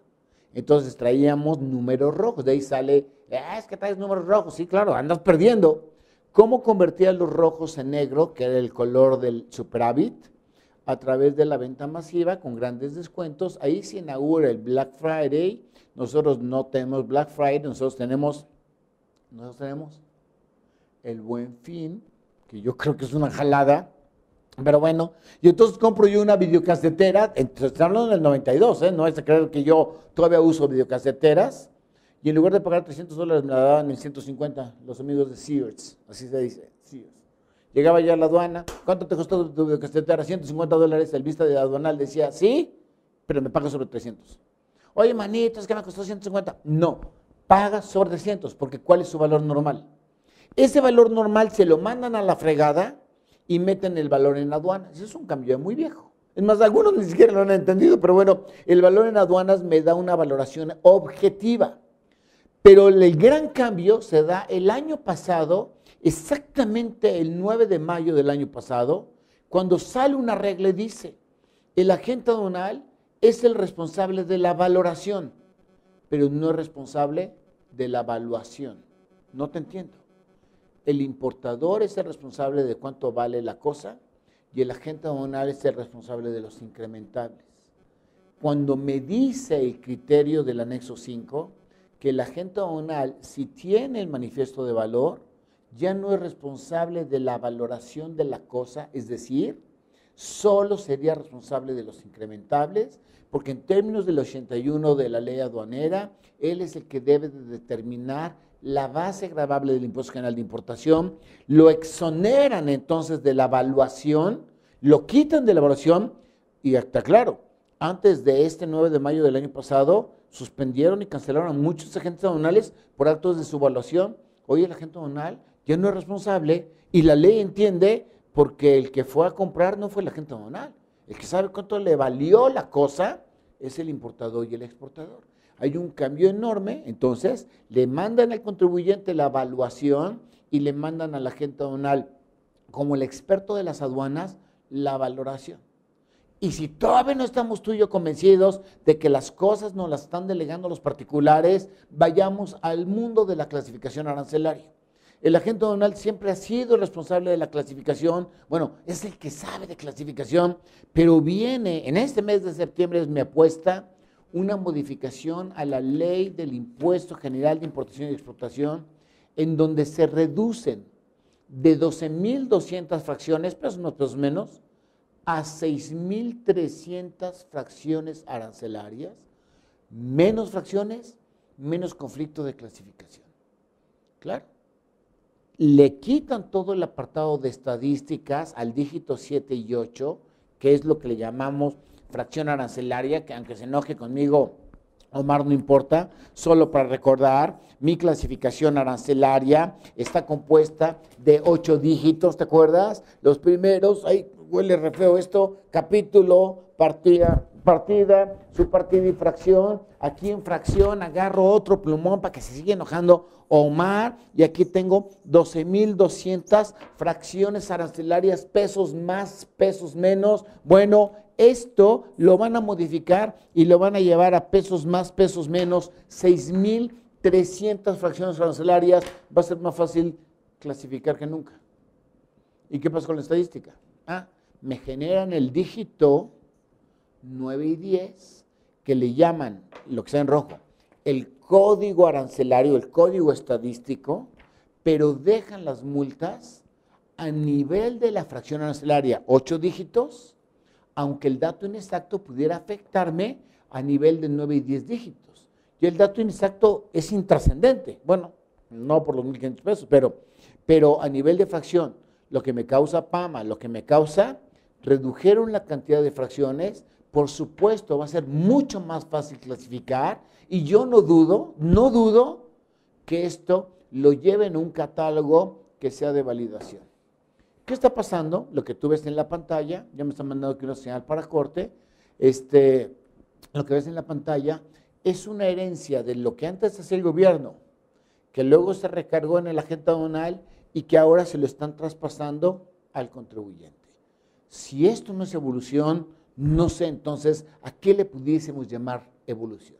Entonces, traíamos números rojos. De ahí sale, es que traes números rojos. Sí, claro, andas perdiendo. ¿Cómo convertía los rojos en negro, que era el color del superávit? A través de la venta masiva con grandes descuentos. Ahí se inaugura el Black Friday. Nosotros no tenemos Black Friday, nosotros tenemos el Buen Fin, que yo creo que es una jalada, pero bueno, y entonces compro yo una videocasetera, estamos hablando del 92, no es de creer que yo todavía uso videocaseteras, y en lugar de pagar $300 me la daban en 150, los amigos de Sears, así se dice, Sears. Llegaba ya a la aduana, ¿cuánto te costó tu videocasetera? $150, el vista de aduanal decía, sí, pero me pagas sobre 300. Oye, manito, es que me costó 150. No, paga sobre 300, porque ¿cuál es su valor normal? Ese valor normal se lo mandan a la fregada y meten el valor en aduanas. Eso es un cambio muy viejo. Es más, algunos ni siquiera lo han entendido, pero bueno, el valor en aduanas me da una valoración objetiva. Pero el gran cambio se da el año pasado, exactamente el 9 de mayo del año pasado, cuando sale una regla y dice, el agente aduanal es el responsable de la valoración, pero no es responsable de la evaluación. No te entiendo. El importador es el responsable de cuánto vale la cosa y el agente aduanal es el responsable de los incrementables. Cuando me dice el criterio del anexo 5, que el agente aduanal, si tiene el manifiesto de valor, ya no es responsable de la valoración de la cosa, es decir, solo sería responsable de los incrementables, porque en términos del 81 de la ley aduanera, él es el que debe de determinar la base gravable del impuesto general de importación, lo exoneran entonces de la evaluación, lo quitan de la evaluación y está claro, antes de este 9 de mayo del año pasado, suspendieron y cancelaron a muchos agentes aduanales por actos de subvaluación. Hoy el agente aduanal ya no es responsable y la ley entiende porque el que fue a comprar no fue el agente aduanal. El que sabe cuánto le valió la cosa es el importador y el exportador. Hay un cambio enorme, entonces le mandan al contribuyente la evaluación y le mandan al agente aduanal, como el experto de las aduanas, la valoración. Y si todavía no estamos tú y yo convencidos de que las cosas nos las están delegando los particulares, vayamos al mundo de la clasificación arancelaria. El agente aduanal siempre ha sido responsable de la clasificación, bueno, es el que sabe de clasificación, pero viene, en este mes de septiembre es mi apuesta, una modificación a la ley del impuesto general de importación y exportación, en donde se reducen de 12,200 fracciones, pesos más, pesos menos, a 6,300 fracciones arancelarias, menos fracciones, menos conflicto de clasificación. Claro. Le quitan todo el apartado de estadísticas al dígito 7 y 8, que es lo que le llamamos fracción arancelaria, que aunque se enoje conmigo, Omar, no importa, solo para recordar, mi clasificación arancelaria está compuesta de 8 dígitos, ¿te acuerdas? Los primeros, ay, huele re feo esto, capítulo, partida, subpartida y fracción. Aquí en fracción agarro otro plumón para que se siga enojando Omar, y aquí tengo 12,200 fracciones arancelarias, pesos más, pesos menos. Bueno, esto lo van a modificar y lo van a llevar a pesos más, pesos menos, 6,300 fracciones arancelarias. Va a ser más fácil clasificar que nunca. ¿Y qué pasa con la estadística? Me generan el dígito 9 y 10, que le llaman, lo que está en rojo, el código arancelario, el código estadístico, pero dejan las multas a nivel de la fracción arancelaria, 8 dígitos, aunque el dato inexacto pudiera afectarme a nivel de 9 y 10 dígitos. Y el dato inexacto es intrascendente, bueno, no por los 1,500 pesos, pero a nivel de fracción, lo que me causa PAMA, lo que me causa, redujeron la cantidad de fracciones, por supuesto va a ser mucho más fácil clasificar y yo no dudo que esto lo lleve en un catálogo que sea de validación. ¿Qué está pasando? Lo que tú ves en la pantalla, ya me están mandando aquí una señal para corte, lo que ves en la pantalla es una herencia de lo que antes hacía el gobierno, que luego se recargó en el agente aduanal y que ahora se lo están traspasando al contribuyente. Si esto no es evolución, no sé entonces a qué le pudiésemos llamar evolución.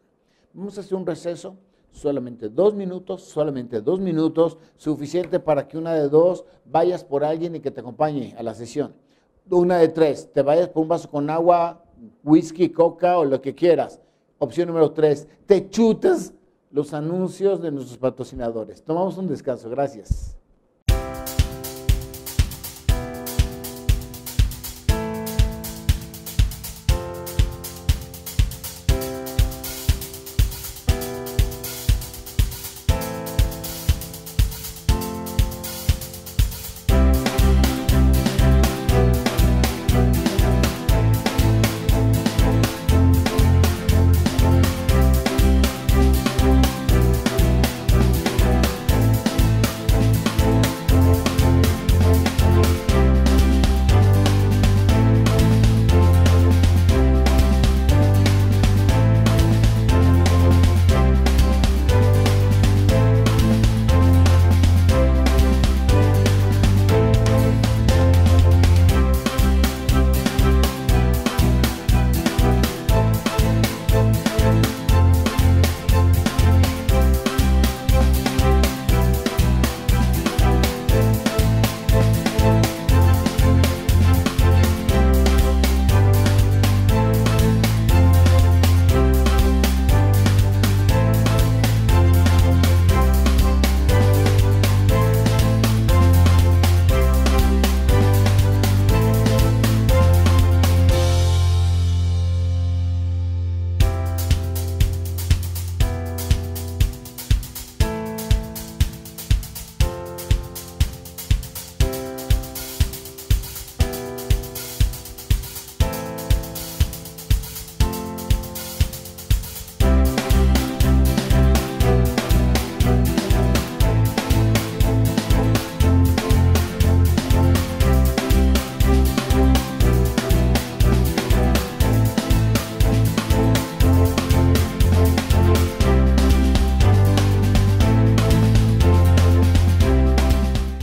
Vamos a hacer un receso, solamente 2 minutos, suficiente para que una de 2 vayas por alguien y que te acompañe a la sesión. Una de 3, te vayas por un vaso con agua, whisky, coca o lo que quieras. Opción número 3, te chutas los anuncios de nuestros patrocinadores. Tomamos un descanso, gracias.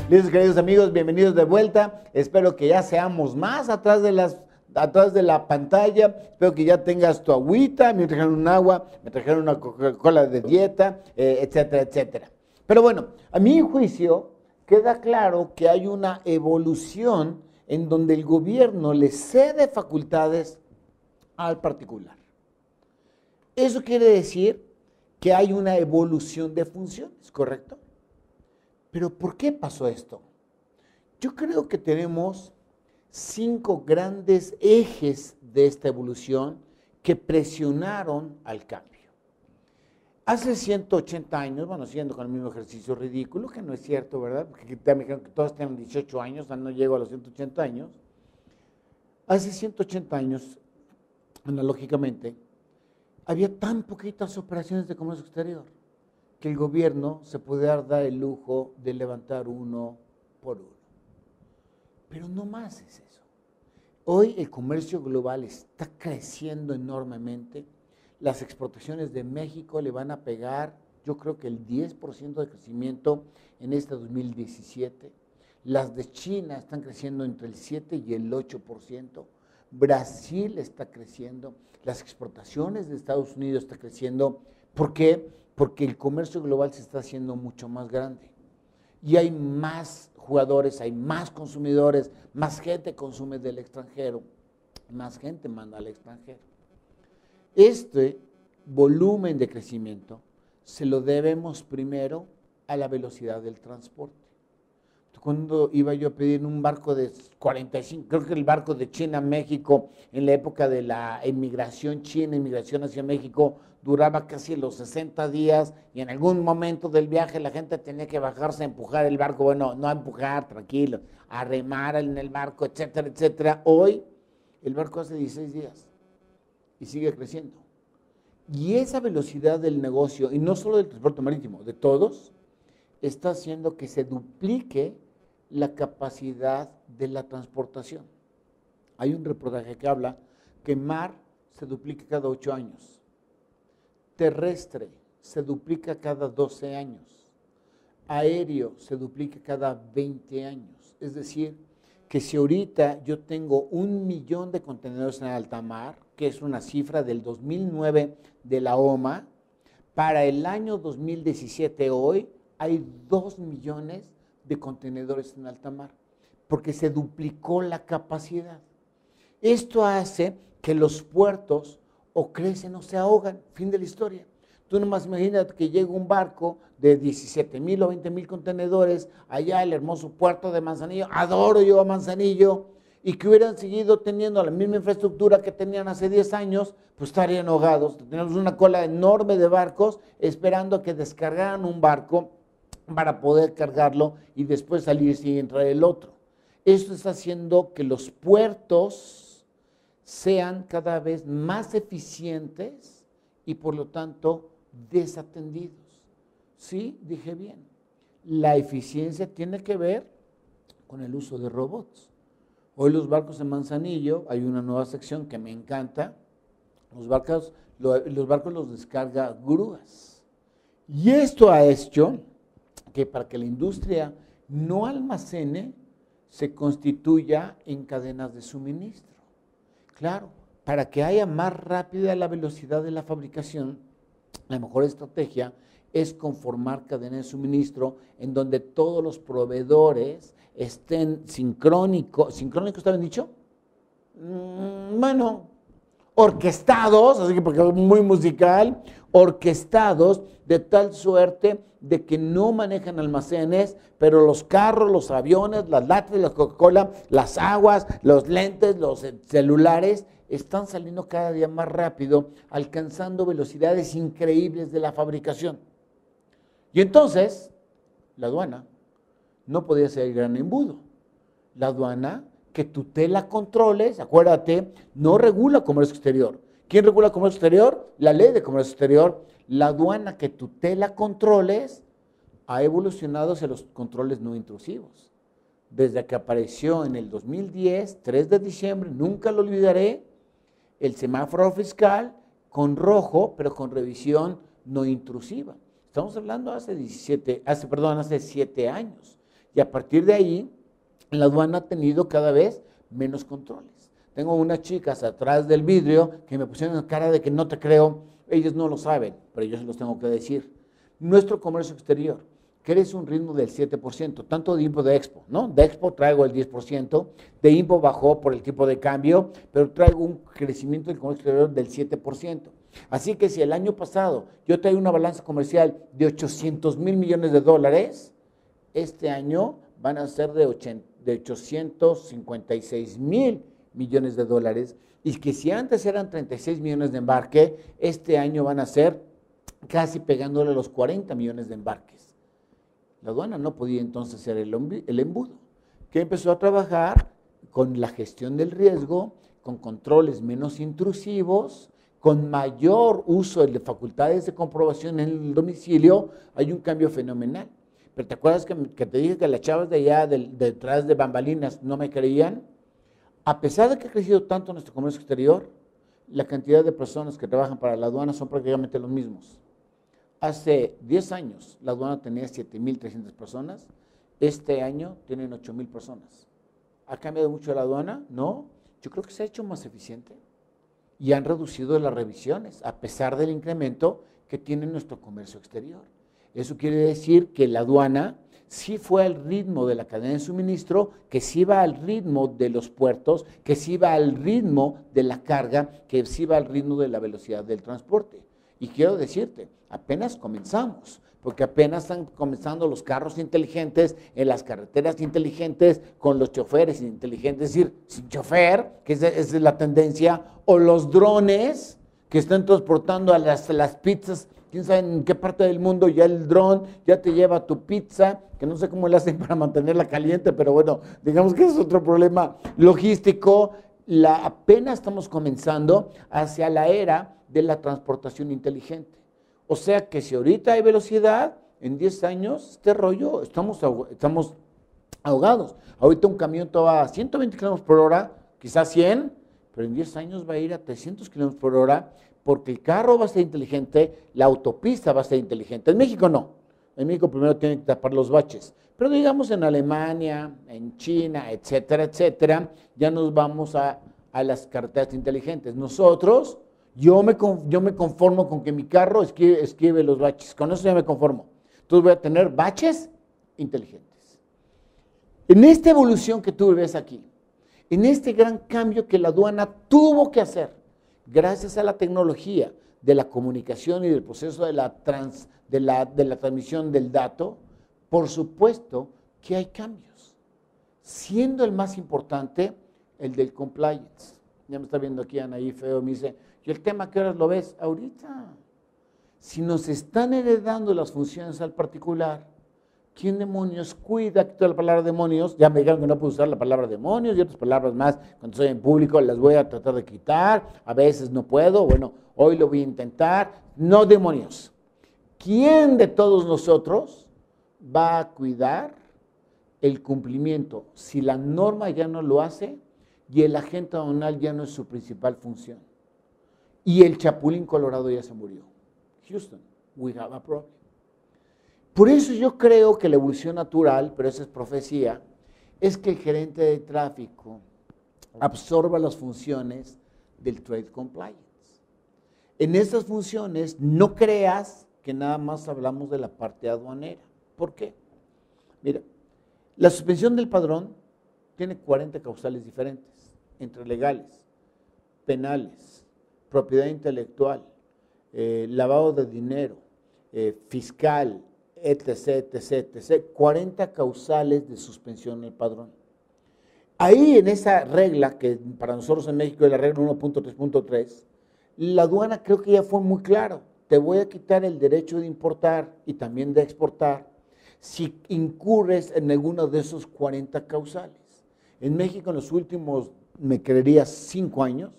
Listo, queridos amigos, bienvenidos de vuelta. Espero que ya seamos más atrás de la pantalla. Espero que ya tengas tu agüita, me trajeron un agua, me trajeron una Coca-Cola de dieta, etcétera, etcétera. Pero bueno, a mi juicio queda claro que hay una evolución en donde el gobierno le cede facultades al particular. Eso quiere decir que hay una evolución de funciones, ¿correcto? Pero ¿por qué pasó esto? Yo creo que tenemos 5 grandes ejes de esta evolución que presionaron al cambio. Hace 180 años, bueno, siguiendo con el mismo ejercicio ridículo, que no es cierto, ¿verdad? Porque me dijeron que todos tienen 18 años, no llego a los 180 años. Hace 180 años, analógicamente, había tan poquitas operaciones de comercio exterior que el gobierno se podía dar el lujo de levantar uno por uno. Pero no más es eso. Hoy el comercio global está creciendo enormemente. Las exportaciones de México le van a pegar, yo creo que el 10% de crecimiento en este 2017. Las de China están creciendo entre el 7 y el 8%. Brasil está creciendo. Las exportaciones de Estados Unidos están creciendo. ¿Por qué? Porque el comercio global se está haciendo mucho más grande y hay más jugadores, hay más consumidores, más gente consume del extranjero, más gente manda al extranjero. Este volumen de crecimiento se lo debemos primero a la velocidad del transporte. Cuando iba yo a pedir un barco de 45, creo que el barco de China a México, en la época de la inmigración china, inmigración hacia México, duraba casi los 60 días y en algún momento del viaje la gente tenía que bajarse a empujar el barco, bueno, no a empujar, tranquilo, a remar en el barco, etcétera, etcétera. Hoy el barco hace 16 días y sigue creciendo. Y esa velocidad del negocio, y no solo del transporte marítimo, de todos, está haciendo que se duplique la capacidad de la transportación. Hay un reportaje que habla que mar se duplica cada 8 años, terrestre se duplica cada 12 años, aéreo se duplica cada 20 años. Es decir, que si ahorita yo tengo 1 millón de contenedores en alta mar, que es una cifra del 2009 de la OMA, para el año 2017 hoy hay 2 millones de contenedores en alta mar, porque se duplicó la capacidad. Esto hace que los puertos o crecen o se ahogan, fin de la historia. Tú nomás imagínate que llega un barco de 17,000 o 20,000 contenedores allá al hermoso puerto de Manzanillo, adoro yo a Manzanillo, y que hubieran seguido teniendo la misma infraestructura que tenían hace 10 años, pues estarían ahogados. Tenemos una cola enorme de barcos esperando a que descargaran un barco para poder cargarlo y después salir y entrar el otro. Esto está haciendo que los puertos sean cada vez más eficientes y por lo tanto desatendidos. Sí, dije bien. La eficiencia tiene que ver con el uso de robots. Hoy los barcos en Manzanillo, hay una nueva sección que me encanta, los barcos los descarga grúas. Y esto ha hecho que para que la industria no almacene, se constituya en cadenas de suministro. Claro, para que haya más rápida la velocidad de la fabricación, la mejor estrategia es conformar cadenas de suministro en donde todos los proveedores estén sincrónicos. ¿Sincrónicos está bien dicho? Bueno, orquestados, así que porque es muy musical, orquestados de tal suerte de que no manejan almacenes, pero los carros, los aviones, las latas de la Coca-Cola, las aguas, los lentes, los celulares, están saliendo cada día más rápido, alcanzando velocidades increíbles de la fabricación. Y entonces, la aduana no podía ser el gran embudo. La aduana que tutela controles, acuérdate, no regula comercio exterior. ¿Quién regula comercio exterior? La ley de comercio exterior. La aduana que tutela controles ha evolucionado hacia los controles no intrusivos. Desde que apareció en el 2010, 3 de diciembre, nunca lo olvidaré, el semáforo fiscal con rojo, pero con revisión no intrusiva. Estamos hablando hace 7 años. Y a partir de ahí, la aduana ha tenido cada vez menos controles. Tengo unas chicas atrás del vidrio que me pusieron cara de que no te creo. Ellos no lo saben, pero yo se los tengo que decir. Nuestro comercio exterior crece un ritmo del 7%, tanto de IMPO de Expo, ¿no? De Expo traigo el 10%, de IMPO bajó por el tipo de cambio, pero traigo un crecimiento del comercio exterior del 7%. Así que si el año pasado yo traigo una balanza comercial de 800,000 millones de dólares, este año van a ser de 856,000 millones de dólares, y que si antes eran 36 millones de embarque, este año van a ser casi pegándole a los 40 millones de embarques. La aduana no podía entonces ser el embudo, que empezó a trabajar con la gestión del riesgo, con controles menos intrusivos, con mayor uso de facultades de comprobación en el domicilio. Hay un cambio fenomenal. Pero ¿te acuerdas que te dije que las chavas de allá, detrás de bambalinas, no me creían? A pesar de que ha crecido tanto nuestro comercio exterior, la cantidad de personas que trabajan para la aduana son prácticamente los mismos. Hace 10 años la aduana tenía 7,300 personas, este año tienen 8,000 personas. ¿Ha cambiado mucho la aduana? No, yo creo que se ha hecho más eficiente y han reducido las revisiones a pesar del incremento que tiene nuestro comercio exterior. Eso quiere decir que la aduana sí fue al ritmo de la cadena de suministro, que sí va al ritmo de los puertos, que sí va al ritmo de la carga, que sí va al ritmo de la velocidad del transporte. Y quiero decirte, apenas comenzamos, porque apenas están comenzando los carros inteligentes en las carreteras inteligentes, con los choferes inteligentes, es decir, sin chofer, que esa es la tendencia, o los drones que están transportando a las pizzas. Quién sabe en qué parte del mundo ya el dron ya te lleva tu pizza, que no sé cómo le hacen para mantenerla caliente, pero bueno, digamos que es otro problema logístico. Apenas estamos comenzando hacia la era de la transportación inteligente. O sea que si ahorita hay velocidad, en 10 años, este rollo, estamos ahogados. Ahorita un camión va a 120 kilómetros por hora, quizás 100, pero en 10 años va a ir a 300 kilómetros por hora, porque el carro va a ser inteligente, la autopista va a ser inteligente. En México no. En México primero tienen que tapar los baches. Pero digamos en Alemania, en China, etcétera, etcétera, ya nos vamos a las carreteras inteligentes. Nosotros, yo me conformo con que mi carro esquive los baches. Con eso ya me conformo. Entonces voy a tener baches inteligentes. En esta evolución que tú ves aquí, en este gran cambio que la aduana tuvo que hacer, gracias a la tecnología de la comunicación y del proceso de la transmisión del dato, por supuesto que hay cambios, siendo el más importante el del compliance. Ya me está viendo aquí Anaí Feo, me dice, ¿y el tema qué horas lo ves? Ahorita. Si nos están heredando las funciones al particular, ¿quién demonios cuida? Quito la palabra demonios, ya me dijeron que no puedo usar la palabra demonios y otras palabras más, cuando estoy en público las voy a tratar de quitar, a veces no puedo, bueno, hoy lo voy a intentar, no demonios. ¿Quién de todos nosotros va a cuidar el cumplimiento si la norma ya no lo hace y el agente aduanal ya no es su principal función? Y el chapulín colorado ya se murió. Houston, we have a problem. Por eso yo creo que la evolución natural, pero esa es profecía, es que el gerente de tráfico absorba las funciones del Trade Compliance. En esas funciones no creas que nada más hablamos de la parte aduanera. ¿Por qué? Mira, la suspensión del padrón tiene 40 causales diferentes, entre legales, penales, propiedad intelectual, lavado de dinero, fiscal, etc., etc., etc., 40 causales de suspensión del padrón. Ahí en esa regla, que para nosotros en México es la regla 1.3.3, la aduana creo que ya fue muy claro. Te voy a quitar el derecho de importar y también de exportar si incurres en alguno de esos 40 causales. En México en los últimos, me creería, 5 años,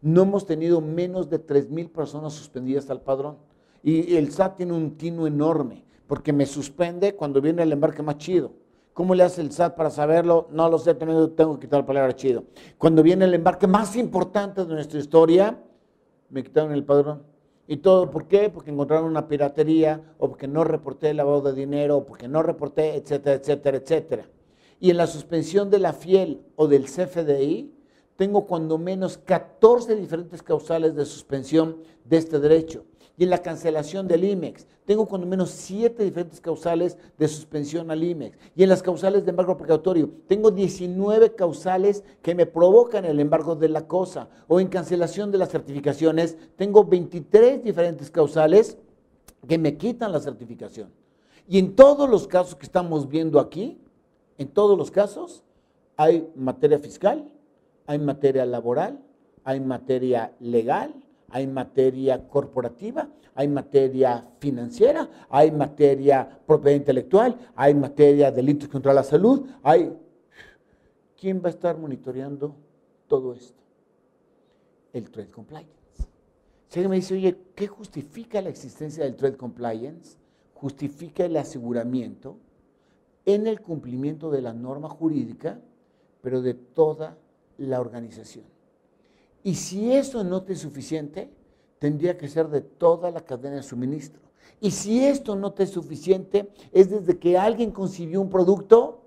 no hemos tenido menos de 3,000 personas suspendidas al padrón. Y el SAT tiene un tino enorme, porque me suspende cuando viene el embarque más chido. ¿Cómo le hace el SAT para saberlo? No lo sé, tengo que quitar la palabra chido. Cuando viene el embarque más importante de nuestra historia, me quitaron el padrón. ¿Y todo por qué? Porque encontraron una piratería, o porque no reporté el lavado de dinero, o porque no reporté, etcétera, etcétera, etcétera. Y en la suspensión de la FIEL o del CFDI, tengo cuando menos 14 diferentes causales de suspensión de este derecho. Y en la cancelación del IMEX, tengo cuando menos 7 diferentes causales de suspensión al IMEX. Y en las causales de embargo precautorio, tengo 19 causales que me provocan el embargo de la cosa. O en cancelación de las certificaciones, tengo 23 diferentes causales que me quitan la certificación. Y en todos los casos que estamos viendo aquí, en todos los casos, hay materia fiscal, hay materia laboral, hay materia legal, hay materia corporativa, hay materia financiera, hay materia propiedad intelectual, hay materia delitos contra la salud, ¿Quién va a estar monitoreando todo esto? El Trade Compliance. Si alguien me dice, oye, ¿qué justifica la existencia del Trade Compliance? Justifica el aseguramiento en el cumplimiento de la norma jurídica, pero de toda la organización. Y si eso no te es suficiente, tendría que ser de toda la cadena de suministro. Y si esto no te es suficiente, es desde que alguien concibió un producto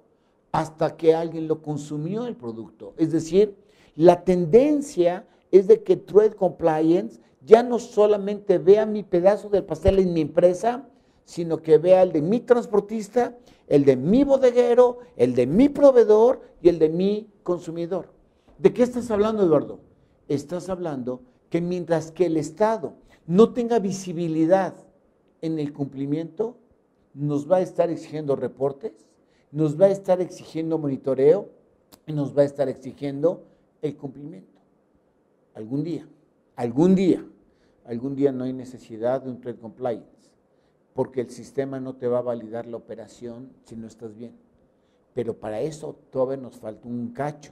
hasta que alguien lo consumió el producto. Es decir, la tendencia es de que Trade Compliance ya no solamente vea mi pedazo del pastel en mi empresa, sino que vea el de mi transportista, el de mi bodeguero, el de mi proveedor y el de mi consumidor. ¿De qué estás hablando, Eduardo? Estás hablando que mientras que el Estado no tenga visibilidad en el cumplimiento, nos va a estar exigiendo reportes, nos va a estar exigiendo monitoreo y nos va a estar exigiendo el cumplimiento. Algún día no hay necesidad de un Trade Compliance, porque el sistema no te va a validar la operación si no estás bien. Pero para eso todavía nos falta un cacho.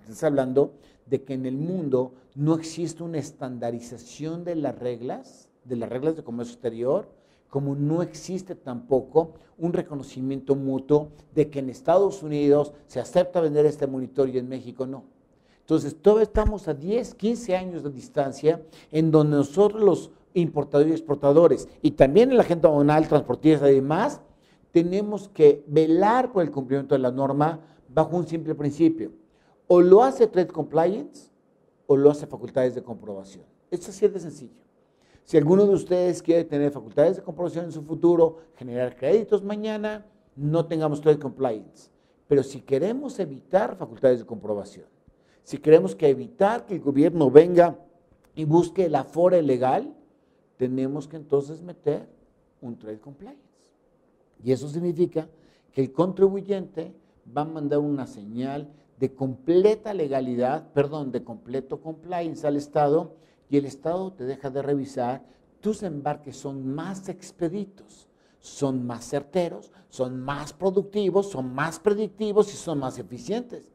Estás hablando de que en el mundo no existe una estandarización de las reglas de comercio exterior, como no existe tampoco un reconocimiento mutuo de que en Estados Unidos se acepta vender este monitor y en México no. Entonces, todavía estamos a 10, 15 años de distancia en donde nosotros los importadores y exportadores y también el agente aduanal, transportistas y demás, tenemos que velar por el cumplimiento de la norma bajo un simple principio. O lo hace Trade Compliance o lo hace facultades de comprobación. Esto así es de sencillo. Si alguno de ustedes quiere tener facultades de comprobación en su futuro, generar créditos mañana, no tengamos Trade Compliance. Pero si queremos evitar facultades de comprobación, si queremos evitar que el gobierno venga y busque el afore legal, tenemos que entonces meter un Trade Compliance. Y eso significa que el contribuyente va a mandar una señal de completa legalidad, perdón, de completo compliance al Estado, y el Estado te deja de revisar, tus embarques son más expeditos, son más certeros, son más productivos, son más predictivos y son más eficientes.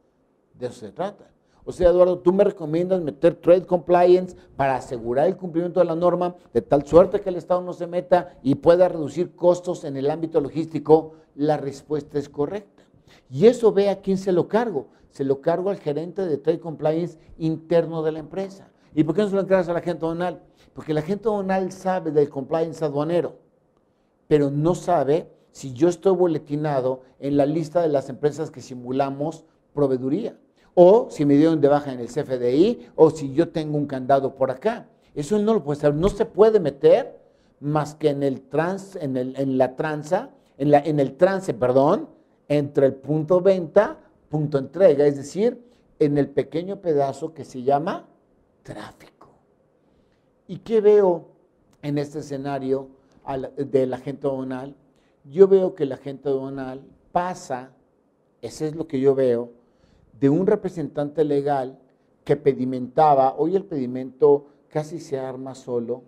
De eso se trata. O sea, Eduardo, tú me recomiendas meter Trade Compliance para asegurar el cumplimiento de la norma, de tal suerte que el Estado no se meta y pueda reducir costos en el ámbito logístico. La respuesta es correcta. Y eso ve a quién se lo cargo. Se lo cargo al gerente de Trade Compliance interno de la empresa. ¿Y por qué no se lo encargas al agente aduanal? Porque el agente aduanal sabe del compliance aduanero, pero no sabe si yo estoy boletinado en la lista de las empresas que simulamos proveeduría, o si me dieron de baja en el CFDI, o si yo tengo un candado por acá. Eso él no lo puede saber, no se puede meter más que en el trance, entre el punto venta, punto entrega, es decir, en el pequeño pedazo que se llama tráfico. ¿Y qué veo en este escenario del agente aduanal? Yo veo que el agente aduanal pasa, eso es lo que yo veo, de un representante legal que pedimentaba, hoy el pedimento casi se arma solo,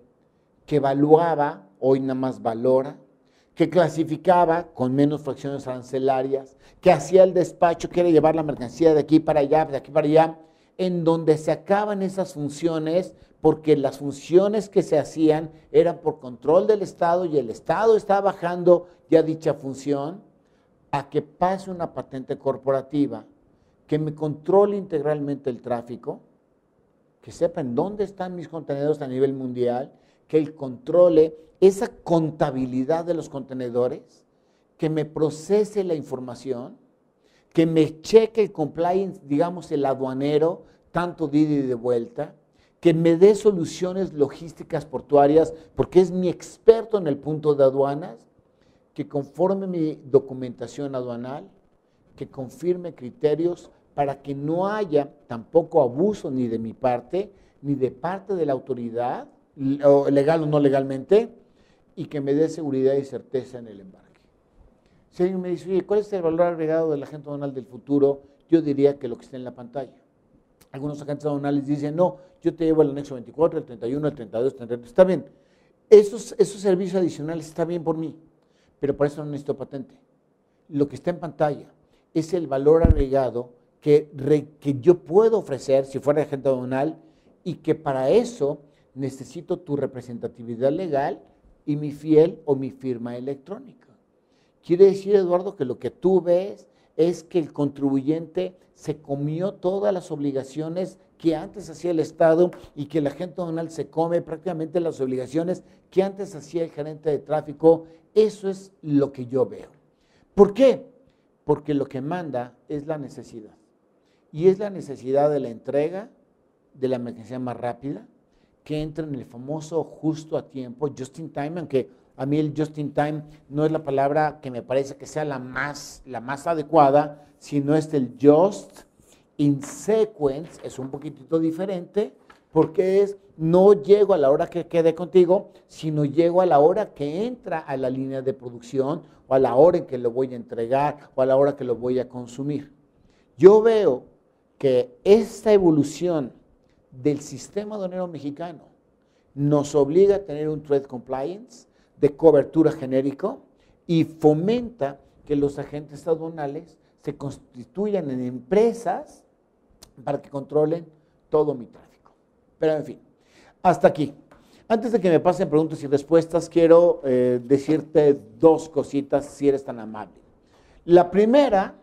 que evaluaba, hoy nada más valora, que clasificaba con menos fracciones arancelarias, que hacía el despacho, quiere llevar la mercancía de aquí para allá, de aquí para allá, en donde se acaban esas funciones, porque las funciones que se hacían eran por control del Estado y el Estado está bajando ya dicha función a que pase una patente corporativa que me controle integralmente el tráfico, que sepa en dónde están mis contenedores a nivel mundial, que él controle esa contabilidad de los contenedores, que me procese la información, que me cheque el compliance, digamos el aduanero, tanto de ida y de vuelta, que me dé soluciones logísticas portuarias, porque es mi experto en el punto de aduanas, que conforme mi documentación aduanal, que confirme criterios para que no haya tampoco abuso ni de mi parte, ni de parte de la autoridad, legal o no legalmente, y que me dé seguridad y certeza en el embarque. Si alguien me dice, oye, ¿cuál es el valor agregado del agente aduanal del futuro? Yo diría que lo que está en la pantalla. Algunos agentes aduanales dicen, no, yo te llevo el anexo 24, el 31, el 32, el 33, está bien. Esos servicios adicionales está bien por mí, pero por eso no necesito patente. Lo que está en pantalla es el valor agregado que yo puedo ofrecer si fuera agente aduanal y que para eso necesito tu representatividad legal y mi fiel o mi firma electrónica. Quiere decir, Eduardo, que lo que tú ves es que el contribuyente se comió todas las obligaciones que antes hacía el Estado y que el agente aduanal se come prácticamente las obligaciones que antes hacía el gerente de tráfico. Eso es lo que yo veo. ¿Por qué? Porque lo que manda es la necesidad. Y es la necesidad de la entrega de la mercancía más rápida, que entra en el famoso justo a tiempo, just in time, aunque a mí el just in time no es la palabra que me parece que sea la más adecuada, sino es el just in sequence, es un poquitito diferente, porque es no llego a la hora que quede contigo, sino llego a la hora que entra a la línea de producción, o a la hora en que lo voy a entregar, o a la hora que lo voy a consumir. Yo veo que esta evolución del sistema aduanero mexicano nos obliga a tener un Trade Compliance de cobertura genérico y fomenta que los agentes aduanales se constituyan en empresas para que controlen todo mi tráfico. Pero en fin, hasta aquí. Antes de que me pasen preguntas y respuestas, quiero decirte dos cositas, si eres tan amable. La primera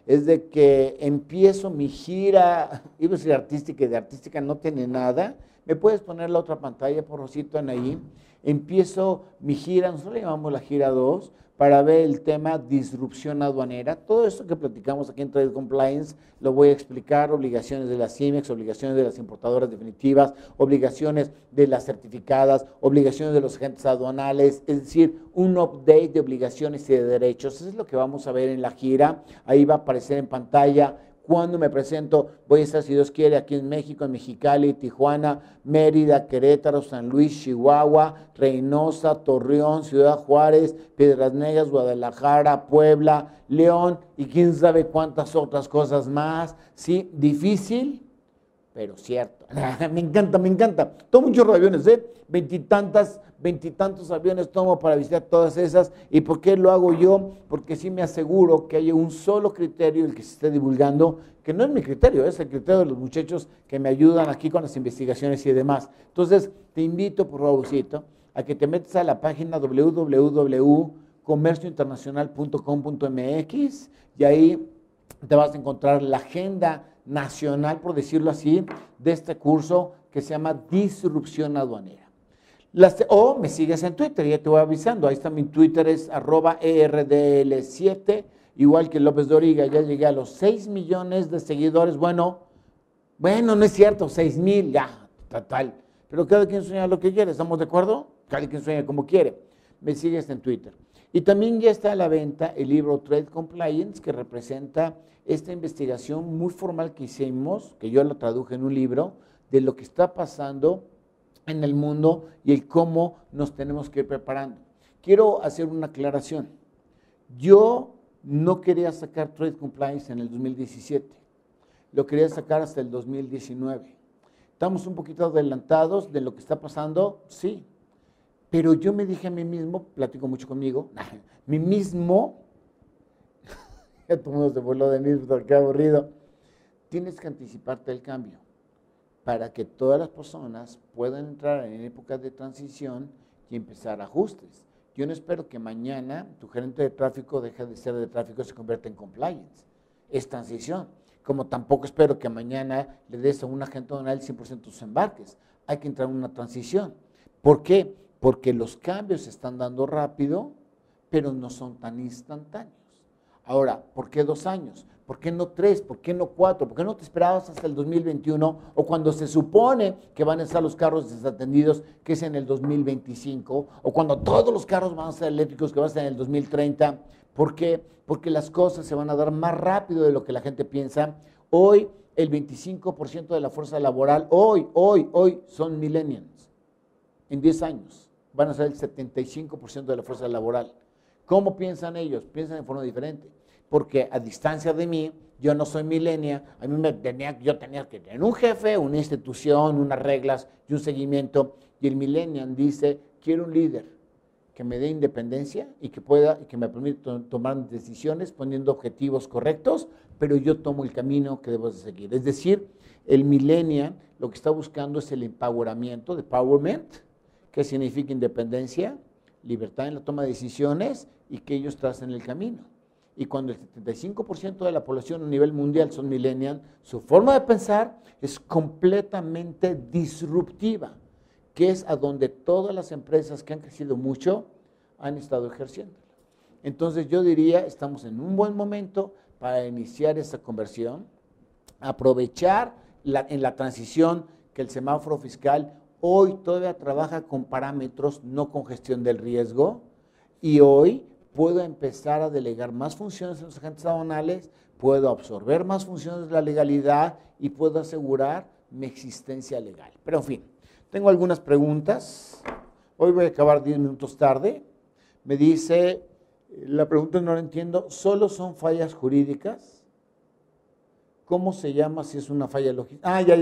es de que empiezo mi gira, iba a decir artística, y de artística no tiene nada. ¿Me puedes poner la otra pantalla, por Rosito, Anaí? Empiezo mi gira, nosotros le llamamos la gira 2, para ver el tema disrupción aduanera. Todo esto que platicamos aquí en Trade Compliance lo voy a explicar: obligaciones de las CIMEX, obligaciones de las importadoras definitivas, obligaciones de las certificadas, obligaciones de los agentes aduanales, es decir, un update de obligaciones y de derechos. Eso es lo que vamos a ver en la gira. Ahí va a aparecer en pantalla. Cuando me presento, voy a estar, si Dios quiere, aquí en México, en Mexicali, Tijuana, Mérida, Querétaro, San Luis, Chihuahua, Reynosa, Torreón, Ciudad Juárez, Piedras Negras, Guadalajara, Puebla, León y quién sabe cuántas otras cosas más. Sí, difícil, pero cierto. Me encanta, me encanta. Tomo un chorro de aviones, veintitantos aviones tomo para visitar todas esas. ¿Y por qué lo hago yo? Porque sí me aseguro que haya un solo criterio, el que se esté divulgando, que no es mi criterio, es el criterio de los muchachos que me ayudan aquí con las investigaciones y demás. Entonces, te invito, por favorcito, a que te metas a la página www.comerciointernacional.com.mx y ahí te vas a encontrar la agenda nacional, por decirlo así, de este curso que se llama Disrupción Aduanera. O me sigues en Twitter, ya te voy avisando. Ahí está mi Twitter, es @ERDL7, igual que López de Origa. Ya llegué a los 6 millones de seguidores. Bueno, no es cierto, 6,000, ya, total. Pero cada quien sueña lo que quiere, ¿estamos de acuerdo? Cada quien sueña como quiere. Me sigues en Twitter. Y también ya está a la venta el libro Trade Compliance, que representa esta investigación muy formal que hicimos, que yo lo traduje en un libro, de lo que está pasando en el mundo y el cómo nos tenemos que ir preparando. Quiero hacer una aclaración. Yo no quería sacar Trade Compliance en el 2017. Lo quería sacar hasta el 2019. ¿Estamos un poquito adelantados de lo que está pasando? Sí. Pero yo me dije a mí mismo, platico mucho conmigo, mí mismo, ya todo el mundo se burló de mí, qué aburrido. Tienes que anticiparte al cambio para que todas las personas puedan entrar en épocas de transición y empezar ajustes. Yo no espero que mañana tu gerente de tráfico deje de ser de tráfico y se convierta en compliance. Es transición. Como tampoco espero que mañana le des a un agente aduanal el 100% de tus embarques. Hay que entrar en una transición. ¿Por qué? Porque los cambios se están dando rápido, pero no son tan instantáneos. Ahora, ¿por qué 2 años? ¿Por qué no 3? ¿Por qué no 4? ¿Por qué no te esperabas hasta el 2021 o cuando se supone que van a estar los carros desatendidos, que es en el 2025, o cuando todos los carros van a ser eléctricos, que va a ser en el 2030? ¿Por qué? Porque las cosas se van a dar más rápido de lo que la gente piensa. Hoy, el 25% de la fuerza laboral, hoy, son millennials. En 10 años van a ser el 75% de la fuerza laboral. ¿Cómo piensan ellos? Piensan de forma diferente. Porque a distancia de mí, yo no soy millennial, a mí yo tenía que tener un jefe, una institución, unas reglas y un seguimiento. Y el millennial dice, quiero un líder que me dé independencia y que me permita tomar decisiones poniendo objetivos correctos, pero yo tomo el camino que debo de seguir. Es decir, el millennial lo que está buscando es el empoweramiento, empowerment, que significa independencia, libertad en la toma de decisiones y que ellos tracen el camino. Y cuando el 75% de la población a nivel mundial son millennials, su forma de pensar es completamente disruptiva, que es a donde todas las empresas que han crecido mucho han estado ejerciendo. Entonces yo diría, estamos en un buen momento para iniciar esta conversión, aprovechar en la transición que el semáforo fiscal hoy todavía trabaja con parámetros, no con gestión del riesgo, y hoy puedo empezar a delegar más funciones a los agentes aduanales, puedo absorber más funciones de la legalidad y puedo asegurar mi existencia legal. Pero en fin, tengo algunas preguntas. Hoy voy a acabar 10 minutos tarde. Me dice, la pregunta no la entiendo, ¿solo son fallas jurídicas? ¿Cómo se llama si es una falla logística? Ah, ya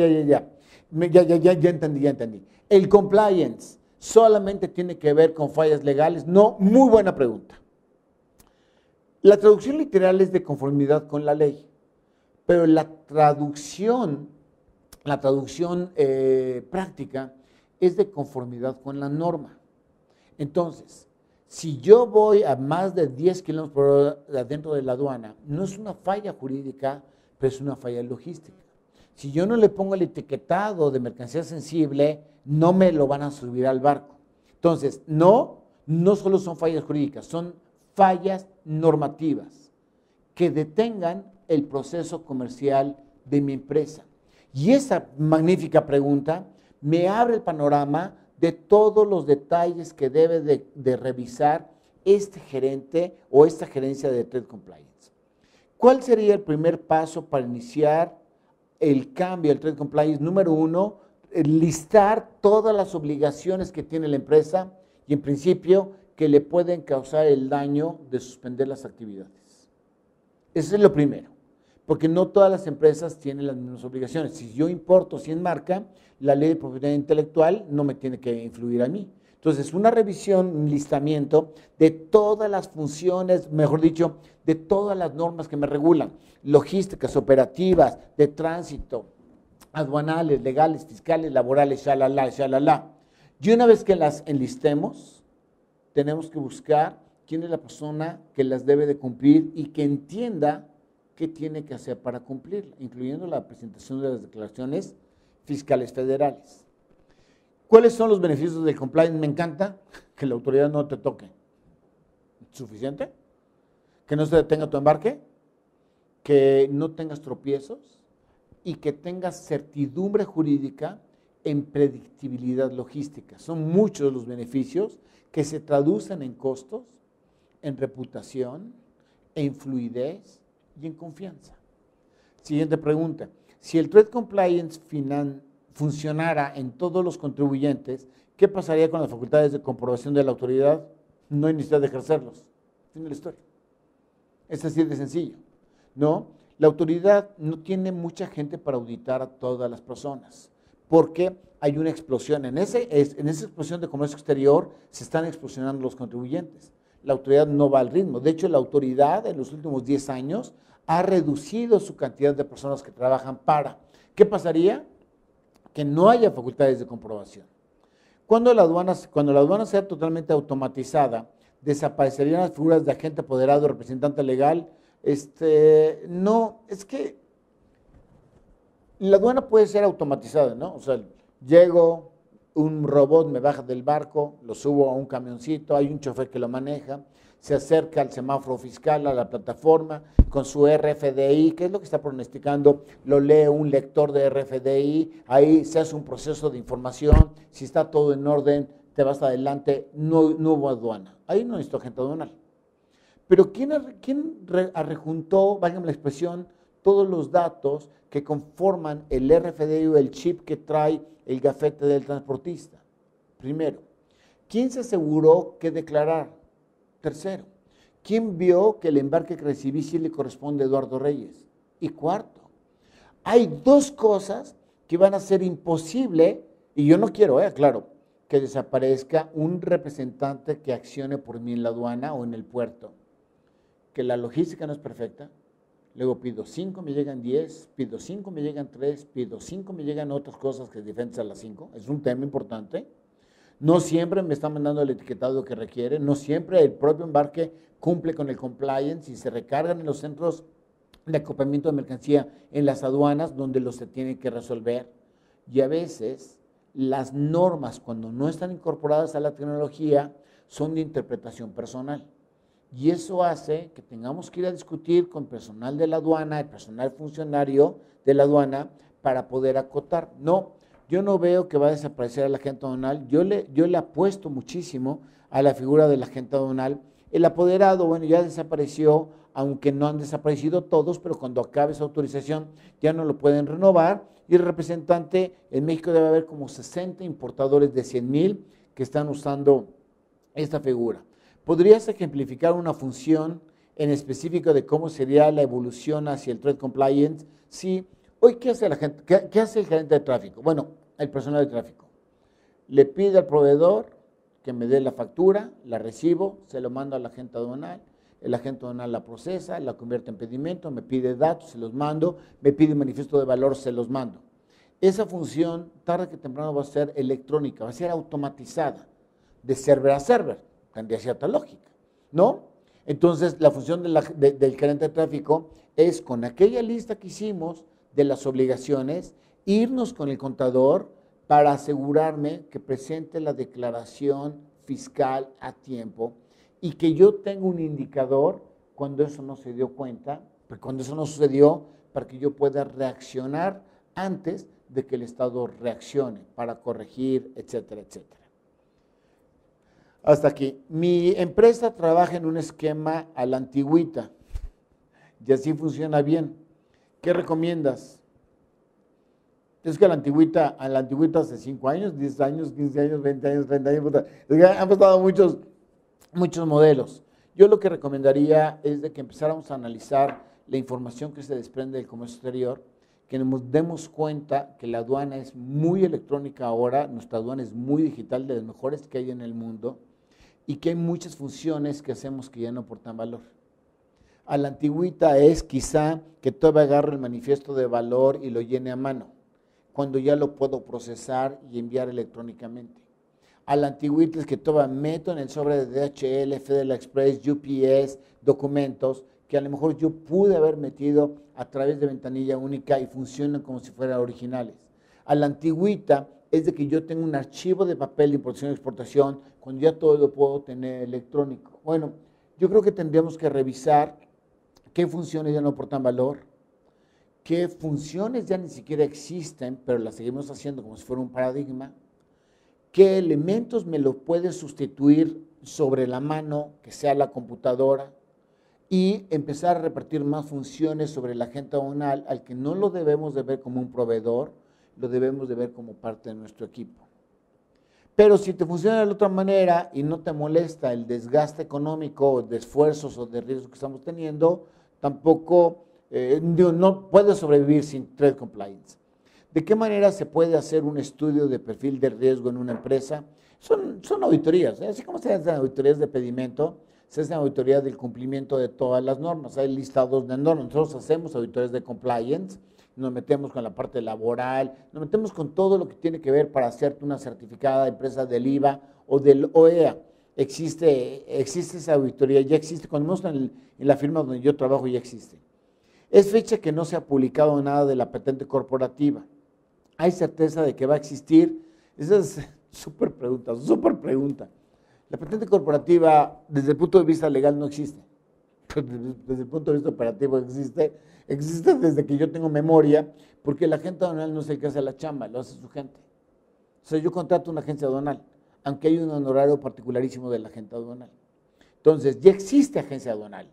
entendí. El compliance solamente tiene que ver con fallas legales. No, muy buena pregunta. La traducción literal es de conformidad con la ley, pero la traducción práctica es de conformidad con la norma. Entonces, si yo voy a más de 10 kilómetros por hora dentro de la aduana, no es una falla jurídica, pero es una falla logística. Si yo no le pongo el etiquetado de mercancía sensible, no me lo van a subir al barco. Entonces, no solo son fallas jurídicas, son fallas normativas que detengan el proceso comercial de mi empresa. Y esa magnífica pregunta me abre el panorama de todos los detalles que debe de revisar este gerente o esta gerencia de Trade Compliance. ¿Cuál sería el primer paso para iniciar el cambio del Trade Compliance? Número 1, listar todas las obligaciones que tiene la empresa y en principio que le pueden causar el daño de suspender las actividades. Eso es lo primero, porque no todas las empresas tienen las mismas obligaciones. Si yo importo 100 marcas, la ley de propiedad intelectual no me tiene que influir a mí. Entonces, una revisión, un listamiento de todas las funciones, mejor dicho, de todas las normas que me regulan, logísticas, operativas, de tránsito, aduanales, legales, fiscales, laborales, shalala, shalala. Y una vez que las enlistemos, tenemos que buscar quién es la persona que las debe de cumplir y que entienda qué tiene que hacer para cumplirla, incluyendo la presentación de las declaraciones fiscales federales. ¿Cuáles son los beneficios del compliance? Me encanta que la autoridad no te toque. ¿Suficiente? Que no se detenga tu embarque, que no tengas tropiezos y que tengas certidumbre jurídica en predictibilidad logística. Son muchos los beneficios que se traducen en costos, en reputación, en fluidez y en confianza. Siguiente pregunta. Si el Trade Compliance funcionara en todos los contribuyentes, ¿qué pasaría con las facultades de comprobación de la autoridad? No hay necesidad de ejercerlos. Fin de la historia. Es así de sencillo. ¿No? La autoridad no tiene mucha gente para auditar a todas las personas, porque hay una explosión. En esa explosión de comercio exterior se están explosionando los contribuyentes. La autoridad no va al ritmo. De hecho, la autoridad en los últimos 10 años ha reducido su cantidad de personas que trabajan para. ¿Qué pasaría? Que no haya facultades de comprobación. Cuando la aduana sea totalmente automatizada, desaparecerían las figuras de agente apoderado, representante legal. No, es que la aduana puede ser automatizada, ¿no? O sea, llego, un robot me baja del barco, lo subo a un camioncito, hay un chofer que lo maneja, se acerca al semáforo fiscal, a la plataforma, con su RFDI, ¿qué es lo que está pronosticando? Lo lee un lector de RFDI, ahí se hace un proceso de información, si está todo en orden, te vas adelante, no hubo aduana. Ahí no necesito agente aduanal. Pero ¿quién arrejuntó, válgame la expresión, todos los datos que conforman el RFDI o el chip que trae el gafete del transportista? Primero, ¿quién se aseguró que declarar? Tercero, ¿quién vio que el embarque que recibí sí le corresponde a Eduardo Reyes? Y cuarto, hay dos cosas que van a ser imposible, y yo no quiero, claro, que desaparezca un representante que accione por mí en la aduana o en el puerto. Que la logística no es perfecta, luego pido 5, me llegan 10, pido 5, me llegan 3, pido 5, me llegan otras cosas que es diferentes a las 5, es un tema importante. No siempre me están mandando el etiquetado que requiere, no siempre el propio embarque cumple con el compliance y se recargan en los centros de acopiamiento de mercancía en las aduanas donde los se tiene que resolver. Y a veces las normas, cuando no están incorporadas a la tecnología, son de interpretación personal. Y eso hace que tengamos que ir a discutir con personal de la aduana, el personal funcionario de la aduana, para poder acotar. No, yo no veo que va a desaparecer el agente aduanal. Yo le apuesto muchísimo a la figura del agente aduanal. El apoderado, bueno, ya desapareció, aunque no han desaparecido todos, pero cuando acabe esa autorización ya no lo pueden renovar. Y el representante, en México debe haber como 60 importadores de 100,000 que están usando esta figura. ¿Podrías ejemplificar una función en específico de cómo sería la evolución hacia el Trade Compliance? Sí. Hoy, ¿qué hace qué hace el gerente de tráfico? Bueno, el personal de tráfico. Le pide al proveedor que me dé la factura, la recibo, se lo mando al agente aduanal, el agente aduanal la procesa, la convierte en pedimento, me pide datos, se los mando, me pide manifiesto de valor, se los mando. esa función tarde que temprano va a ser electrónica, va a ser automatizada, de server a server, tendría cierta lógica, ¿no? Entonces, la función del gerente de tráfico es con aquella lista que hicimos de las obligaciones, irnos con el contador para asegurarme que presente la declaración fiscal a tiempo y que yo tenga un indicador cuando eso no se dio cuenta, cuando eso no sucedió, para que yo pueda reaccionar antes de que el Estado reaccione para corregir, etcétera, etcétera. Hasta aquí. Mi empresa trabaja en un esquema a la antigüita y así funciona bien. ¿Qué recomiendas? Es que a la antigüita hace 5 años, 10 años, 15 años, 20 años, 30 años, han pasado muchos modelos. Yo lo que recomendaría es de que empezáramos a analizar la información que se desprende del comercio exterior, que nos demos cuenta que la aduana es muy electrónica ahora, nuestra aduana es muy digital, de las mejores que hay en el mundo, y que hay muchas funciones que hacemos que ya no aportan valor. A la antigüita es quizá que todavía agarro el manifiesto de valor y lo llene a mano, cuando ya lo puedo procesar y enviar electrónicamente. A la antigüita es que todavía meto en el sobre de DHL, Federal Express, UPS, documentos, que a lo mejor yo pude haber metido a través de ventanilla única y funcionan como si fueran originales. A la antigüita es de que yo tengo un archivo de papel de importación y exportación, cuando ya todo lo puedo tener electrónico. Bueno, yo creo que tendríamos que revisar qué funciones ya no aportan valor, qué funciones ya ni siquiera existen, pero las seguimos haciendo como si fuera un paradigma, qué elementos me lo puede sustituir sobre la mano, que sea la computadora, y empezar a repartir más funciones sobre el agente aduanal, al que no lo debemos de ver como un proveedor, lo debemos de ver como parte de nuestro equipo. Pero si te funciona de la otra manera y no te molesta el desgaste económico, de esfuerzos o de riesgos que estamos teniendo, tampoco no puedes sobrevivir sin Trade Compliance. ¿De qué manera se puede hacer un estudio de perfil de riesgo en una empresa? Son auditorías, así como se hacen auditorías de pedimento, se hacen auditorías del cumplimiento de todas las normas, hay listados de normas, nosotros hacemos auditorías de compliance, nos metemos con la parte laboral, nos metemos con todo lo que tiene que ver para hacerte una certificada empresa del IVA o del OEA. Existe esa auditoría, ya existe, cuando menos en la firma donde yo trabajo ya existe. Es fecha que no se ha publicado nada de la patente corporativa. ¿Hay certeza de que va a existir? Esa es súper pregunta. La patente corporativa, desde el punto de vista legal, no existe. Desde el punto de vista operativo existe desde que yo tengo memoria, porque el agente aduanal no es el que hace la chamba, lo hace su gente. O sea, yo contrato una agencia aduanal, aunque hay un honorario particularísimo del agente aduanal. Entonces, ya existe agencia aduanal,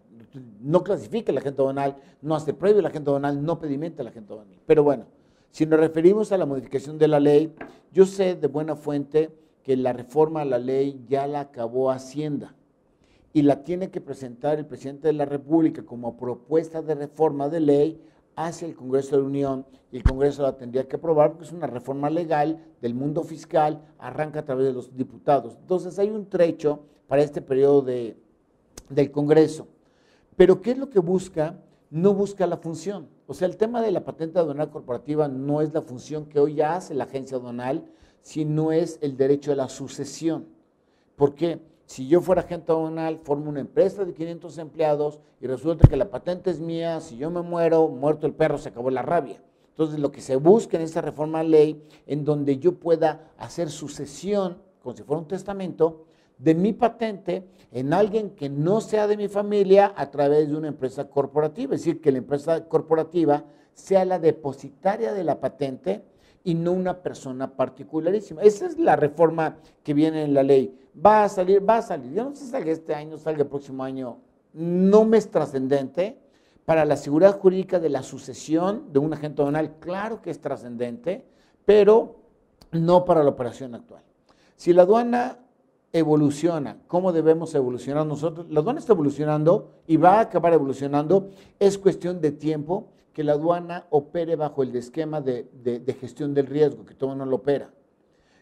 no clasifica el agente aduanal, no hace previo el agente aduanal, no pedimenta el agente aduanal. Pero bueno, si nos referimos a la modificación de la ley, yo sé de buena fuente que la reforma a la ley ya la acabó Hacienda y la tiene que presentar el presidente de la República como propuesta de reforma de ley hacia el Congreso de la Unión, y el Congreso la tendría que aprobar porque es una reforma legal del mundo fiscal, arranca a través de los diputados. Entonces hay un trecho para este periodo del Congreso. Pero ¿qué es lo que busca? No busca la función. O sea, el tema de la patente aduanal corporativa no es la función que hoy ya hace la agencia aduanal, sino es el derecho de la sucesión. ¿Por qué? Si yo fuera agente aduanal, formo una empresa de 500 empleados y resulta que la patente es mía, si yo me muero, muerto el perro, se acabó la rabia. Entonces, lo que se busca en esta reforma de ley, en donde yo pueda hacer sucesión, como si fuera un testamento, de mi patente en alguien que no sea de mi familia a través de una empresa corporativa. Es decir, que la empresa corporativa sea la depositaria de la patente y no una persona particularísima. Esa es la reforma que viene en la ley. Va a salir. Yo no sé si salga este año, salga el próximo año. No me es trascendente. Para la seguridad jurídica de la sucesión de un agente aduanal, claro que es trascendente, pero no para la operación actual. Si la aduana evoluciona, ¿cómo debemos evolucionar nosotros? La aduana está evolucionando y va a acabar evolucionando. Es cuestión de tiempo que la aduana opere bajo el esquema de gestión del riesgo, que todo no lo opera.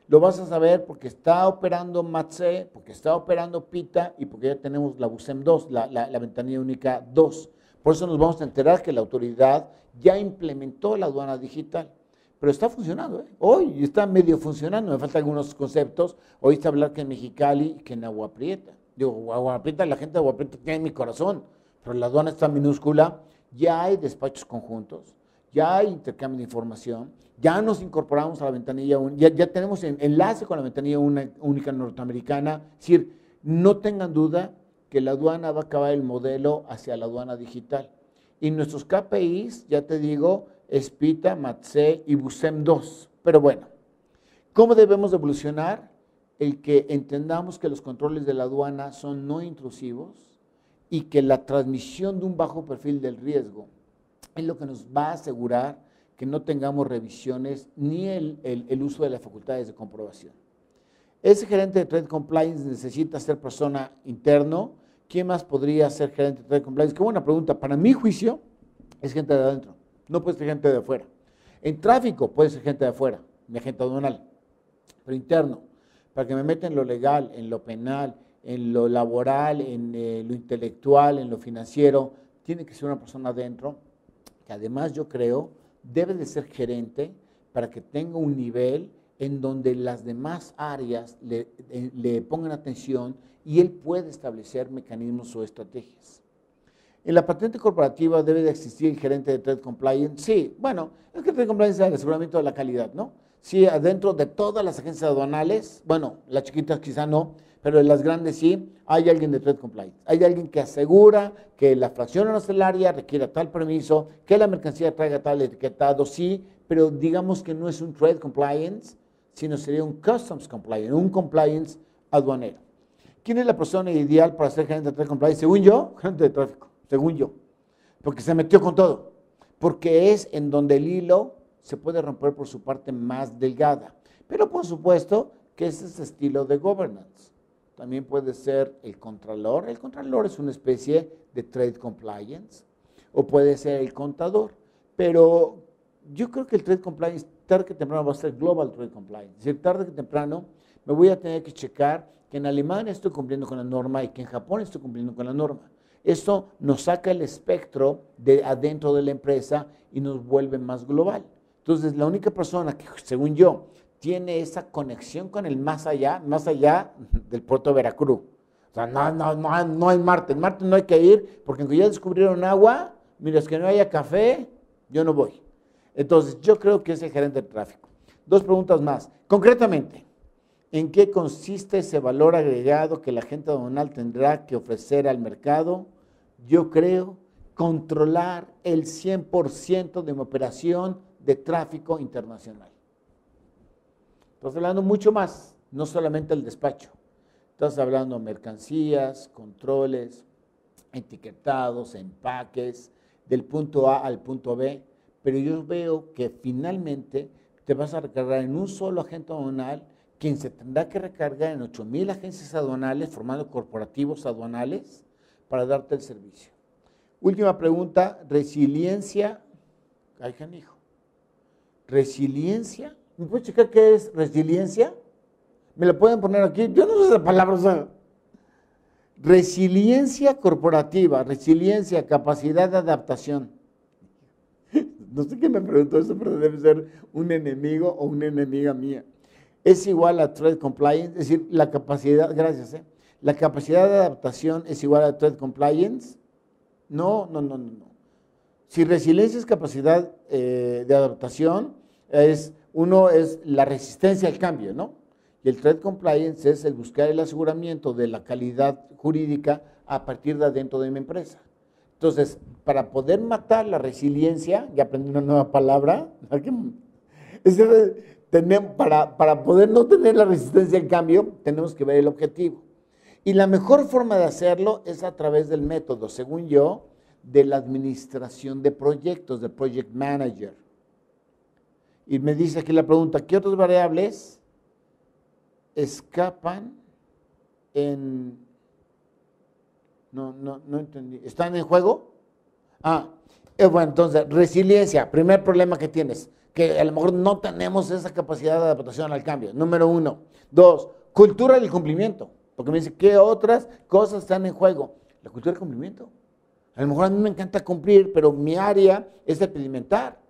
Lo vas a saber porque está operando MATSE, porque está operando PITA y porque ya tenemos la BUSEM 2, la ventanilla única 2. Por eso nos vamos a enterar que la autoridad ya implementó la aduana digital. pero está funcionando, ¿eh? Hoy está medio funcionando, me faltan algunos conceptos. Hoy está hablar que en Mexicali, que en Agua Prieta. Digo, Agua Prieta, la gente de Agua Prieta tiene mi corazón, pero la aduana está minúscula. Ya hay despachos conjuntos, ya hay intercambio de información, ya nos incorporamos a la ventanilla única, ya tenemos enlace con la ventanilla única norteamericana. Es decir, no tengan duda que la aduana va a acabar el modelo hacia la aduana digital. Y nuestros KPIs, ya te digo, es PITA, MATSE y BUSEM 2. Pero bueno, ¿cómo debemos evolucionar? El que entendamos que los controles de la aduana son no intrusivos y que la transmisión de un bajo perfil del riesgo es lo que nos va a asegurar que no tengamos revisiones ni el uso de las facultades de comprobación. Ese gerente de Trade Compliance necesita ser persona interno. ¿Quién más podría ser gerente de Trade Compliance? Qué buena pregunta. Para mi juicio, es gente de adentro. No puede ser gente de afuera. En tráfico puede ser gente de afuera, mi agente aduanal, pero interno, para que me meta en lo legal, en lo penal, en lo laboral, en lo intelectual, en lo financiero, tiene que ser una persona adentro, que además yo creo debe de ser gerente para que tenga un nivel en donde las demás áreas le pongan atención y él puede establecer mecanismos o estrategias. En la patente corporativa debe de existir el gerente de Trade Compliance. Sí, bueno, es que Trade Compliance es el aseguramiento de la calidad, ¿no? Sí, adentro de todas las agencias aduanales, bueno, las chiquitas quizá no, pero en las grandes sí, hay alguien de Trade Compliance. Hay alguien que asegura que la fracción arancelaria requiera tal permiso, que la mercancía traiga tal etiquetado, sí, pero digamos que no es un Trade Compliance, sino sería un Customs Compliance, un Compliance aduanero. ¿Quién es la persona ideal para ser gerente de Trade Compliance? Según yo, gerente de tráfico, según yo, porque se metió con todo, porque es en donde el hilo se puede romper por su parte más delgada, pero por supuesto que es ese estilo de governance. También puede ser el contralor es una especie de Trade Compliance, o puede ser el contador, pero yo creo que el Trade Compliance tarde que temprano va a ser Global Trade Compliance, es decir, tarde que temprano me voy a tener que checar que en Alemania estoy cumpliendo con la norma y que en Japón estoy cumpliendo con la norma. Esto nos saca el espectro de adentro de la empresa y nos vuelve más global. Entonces, la única persona que, según yo, tiene esa conexión con el más allá del puerto de Veracruz. O sea, no hay Marte. En Marte no hay que ir, porque aunque ya descubrieron agua, mira, es que no haya café, yo no voy. Entonces, yo creo que es el gerente de tráfico. Dos preguntas más. Concretamente, ¿en qué consiste ese valor agregado que la agente aduanal tendrá que ofrecer al mercado? Yo creo controlar el 100% de mi operación de tráfico internacional. Estás hablando mucho más, no solamente el despacho. Estás hablando de mercancías, controles, etiquetados, empaques, del punto A al punto B, pero yo veo que finalmente te vas a recargar en un solo agente aduanal, quien se tendrá que recargar en 8,000 agencias aduanales, formando corporativos aduanales, para darte el servicio. Última pregunta, resiliencia. Ay, canijo. Resiliencia. ¿Me puedes checar qué es resiliencia? ¿Me la pueden poner aquí? Yo no sé esa palabra. O sea, resiliencia corporativa, resiliencia, capacidad de adaptación. No sé quién me preguntó eso, pero debe ser un enemigo o una enemiga mía. Es igual a Trade Compliance, es decir, la capacidad, gracias, la capacidad de adaptación es igual a Trade Compliance. No. Si resiliencia es capacidad de adaptación, uno es la resistencia al cambio, ¿no? Y el Trade Compliance es el buscar el aseguramiento de la calidad jurídica a partir de adentro de mi empresa. Entonces, para poder matar la resiliencia, ya aprendí una nueva palabra, para poder no tener la resistencia al cambio, tenemos que ver el objetivo. Y la mejor forma de hacerlo es a través del método, según yo, de la administración de proyectos, de Project Manager. Y me dice aquí la pregunta, ¿qué otras variables escapan en... No entendí. ¿Están en juego? Bueno, entonces, resiliencia, primer problema que tienes, que a lo mejor no tenemos esa capacidad de adaptación al cambio, número 1. 2, cultura del cumplimiento, porque me dice, ¿qué otras cosas están en juego? La cultura del cumplimiento. A lo mejor a mí me encanta cumplir, pero mi área es experimentar.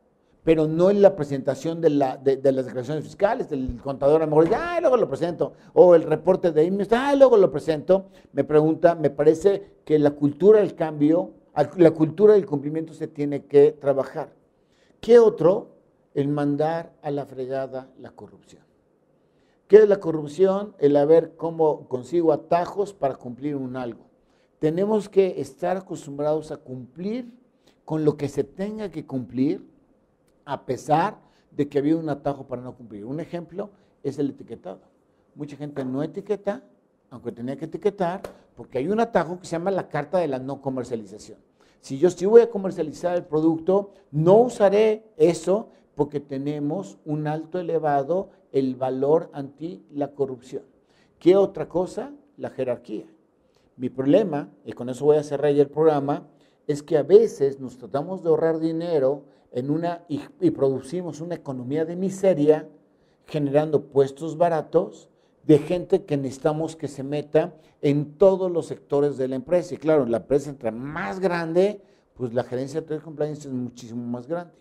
pero no en la presentación de las declaraciones fiscales. El contador a lo mejor dice, luego lo presento, o el reporte de IMSS, luego lo presento. Me parece que la cultura del cambio, la cultura del cumplimiento se tiene que trabajar. ¿Qué otro? El mandar a la fregada la corrupción. ¿Qué es la corrupción? El ver cómo consigo atajos para cumplir un algo. Tenemos que estar acostumbrados a cumplir con lo que se tenga que cumplir, a pesar de que había un atajo para no cumplir. Un ejemplo es el etiquetado. Mucha gente no etiqueta, aunque tenía que etiquetar, porque hay un atajo que se llama la carta de la no comercialización. Si yo sí voy a comercializar el producto, no usaré eso porque tenemos un alto elevado el valor anti la corrupción. ¿Qué otra cosa? La jerarquía. Mi problema, y con eso voy a cerrar ya el programa, es que a veces nos tratamos de ahorrar dinero y producimos una economía de miseria generando puestos baratos de gente que necesitamos que se meta en todos los sectores de la empresa. Y claro, la empresa entre más grande, pues la gerencia de Trade Compliance es muchísimo más grande.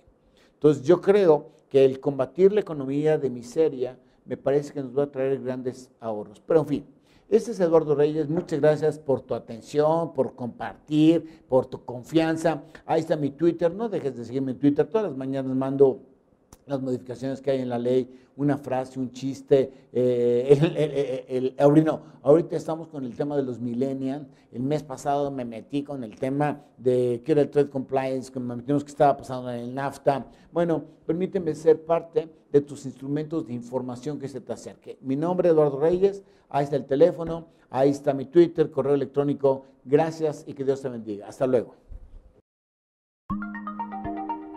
Entonces yo creo que el combatir la economía de miseria me parece que nos va a traer grandes ahorros. Pero en fin, este es Eduardo Reyes, muchas gracias por tu atención, por compartir, por tu confianza. Ahí está mi Twitter, no dejes de seguirme en Twitter, todas las mañanas mando las modificaciones que hay en la ley, una frase, un chiste. Ahorita estamos con el tema de los millennials. El mes pasado me metí con el tema de qué era el Trade Compliance, que me metimos que estaba pasando en el NAFTA. Bueno, permíteme ser parte de tus instrumentos de información que se te acerque. Mi nombre es Eduardo Reyes, ahí está el teléfono, ahí está mi Twitter, correo electrónico. Gracias y que Dios te bendiga. Hasta luego.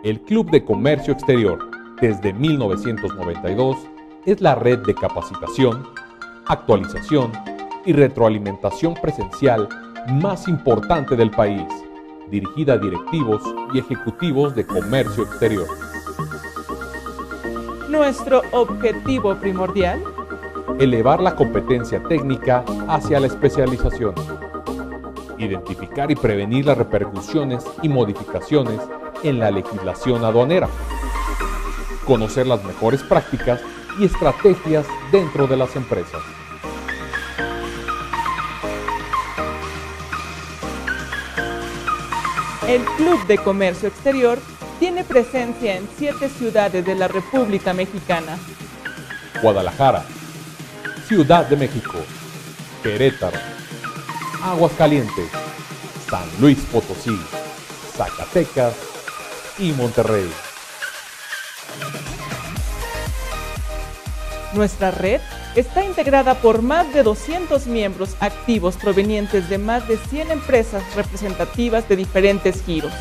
El Club de Comercio Exterior, desde 1992, es la red de capacitación, actualización y retroalimentación presencial más importante del país, dirigida a directivos y ejecutivos de comercio exterior. Nuestro objetivo primordial: elevar la competencia técnica hacia la especialización, identificar y prevenir las repercusiones y modificaciones en la legislación aduanera, conocer las mejores prácticas y estrategias dentro de las empresas. El Club de Comercio Exterior tiene presencia en 7 ciudades de la República Mexicana: Guadalajara, Ciudad de México, Querétaro, Aguascalientes, San Luis Potosí, Zacatecas y Monterrey. Nuestra red está integrada por más de 200 miembros activos provenientes de más de 100 empresas representativas de diferentes giros.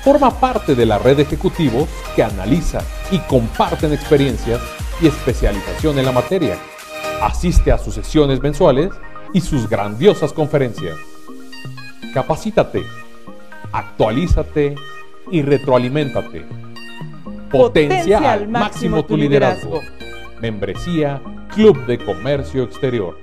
Forma parte de la red de ejecutivos que analiza y comparten experiencias y especialización en la materia. Asiste a sus sesiones mensuales y sus grandiosas conferencias. Capacítate, actualízate y retroaliméntate. Potencia al máximo tu liderazgo. Membresía Club de Comercio Exterior.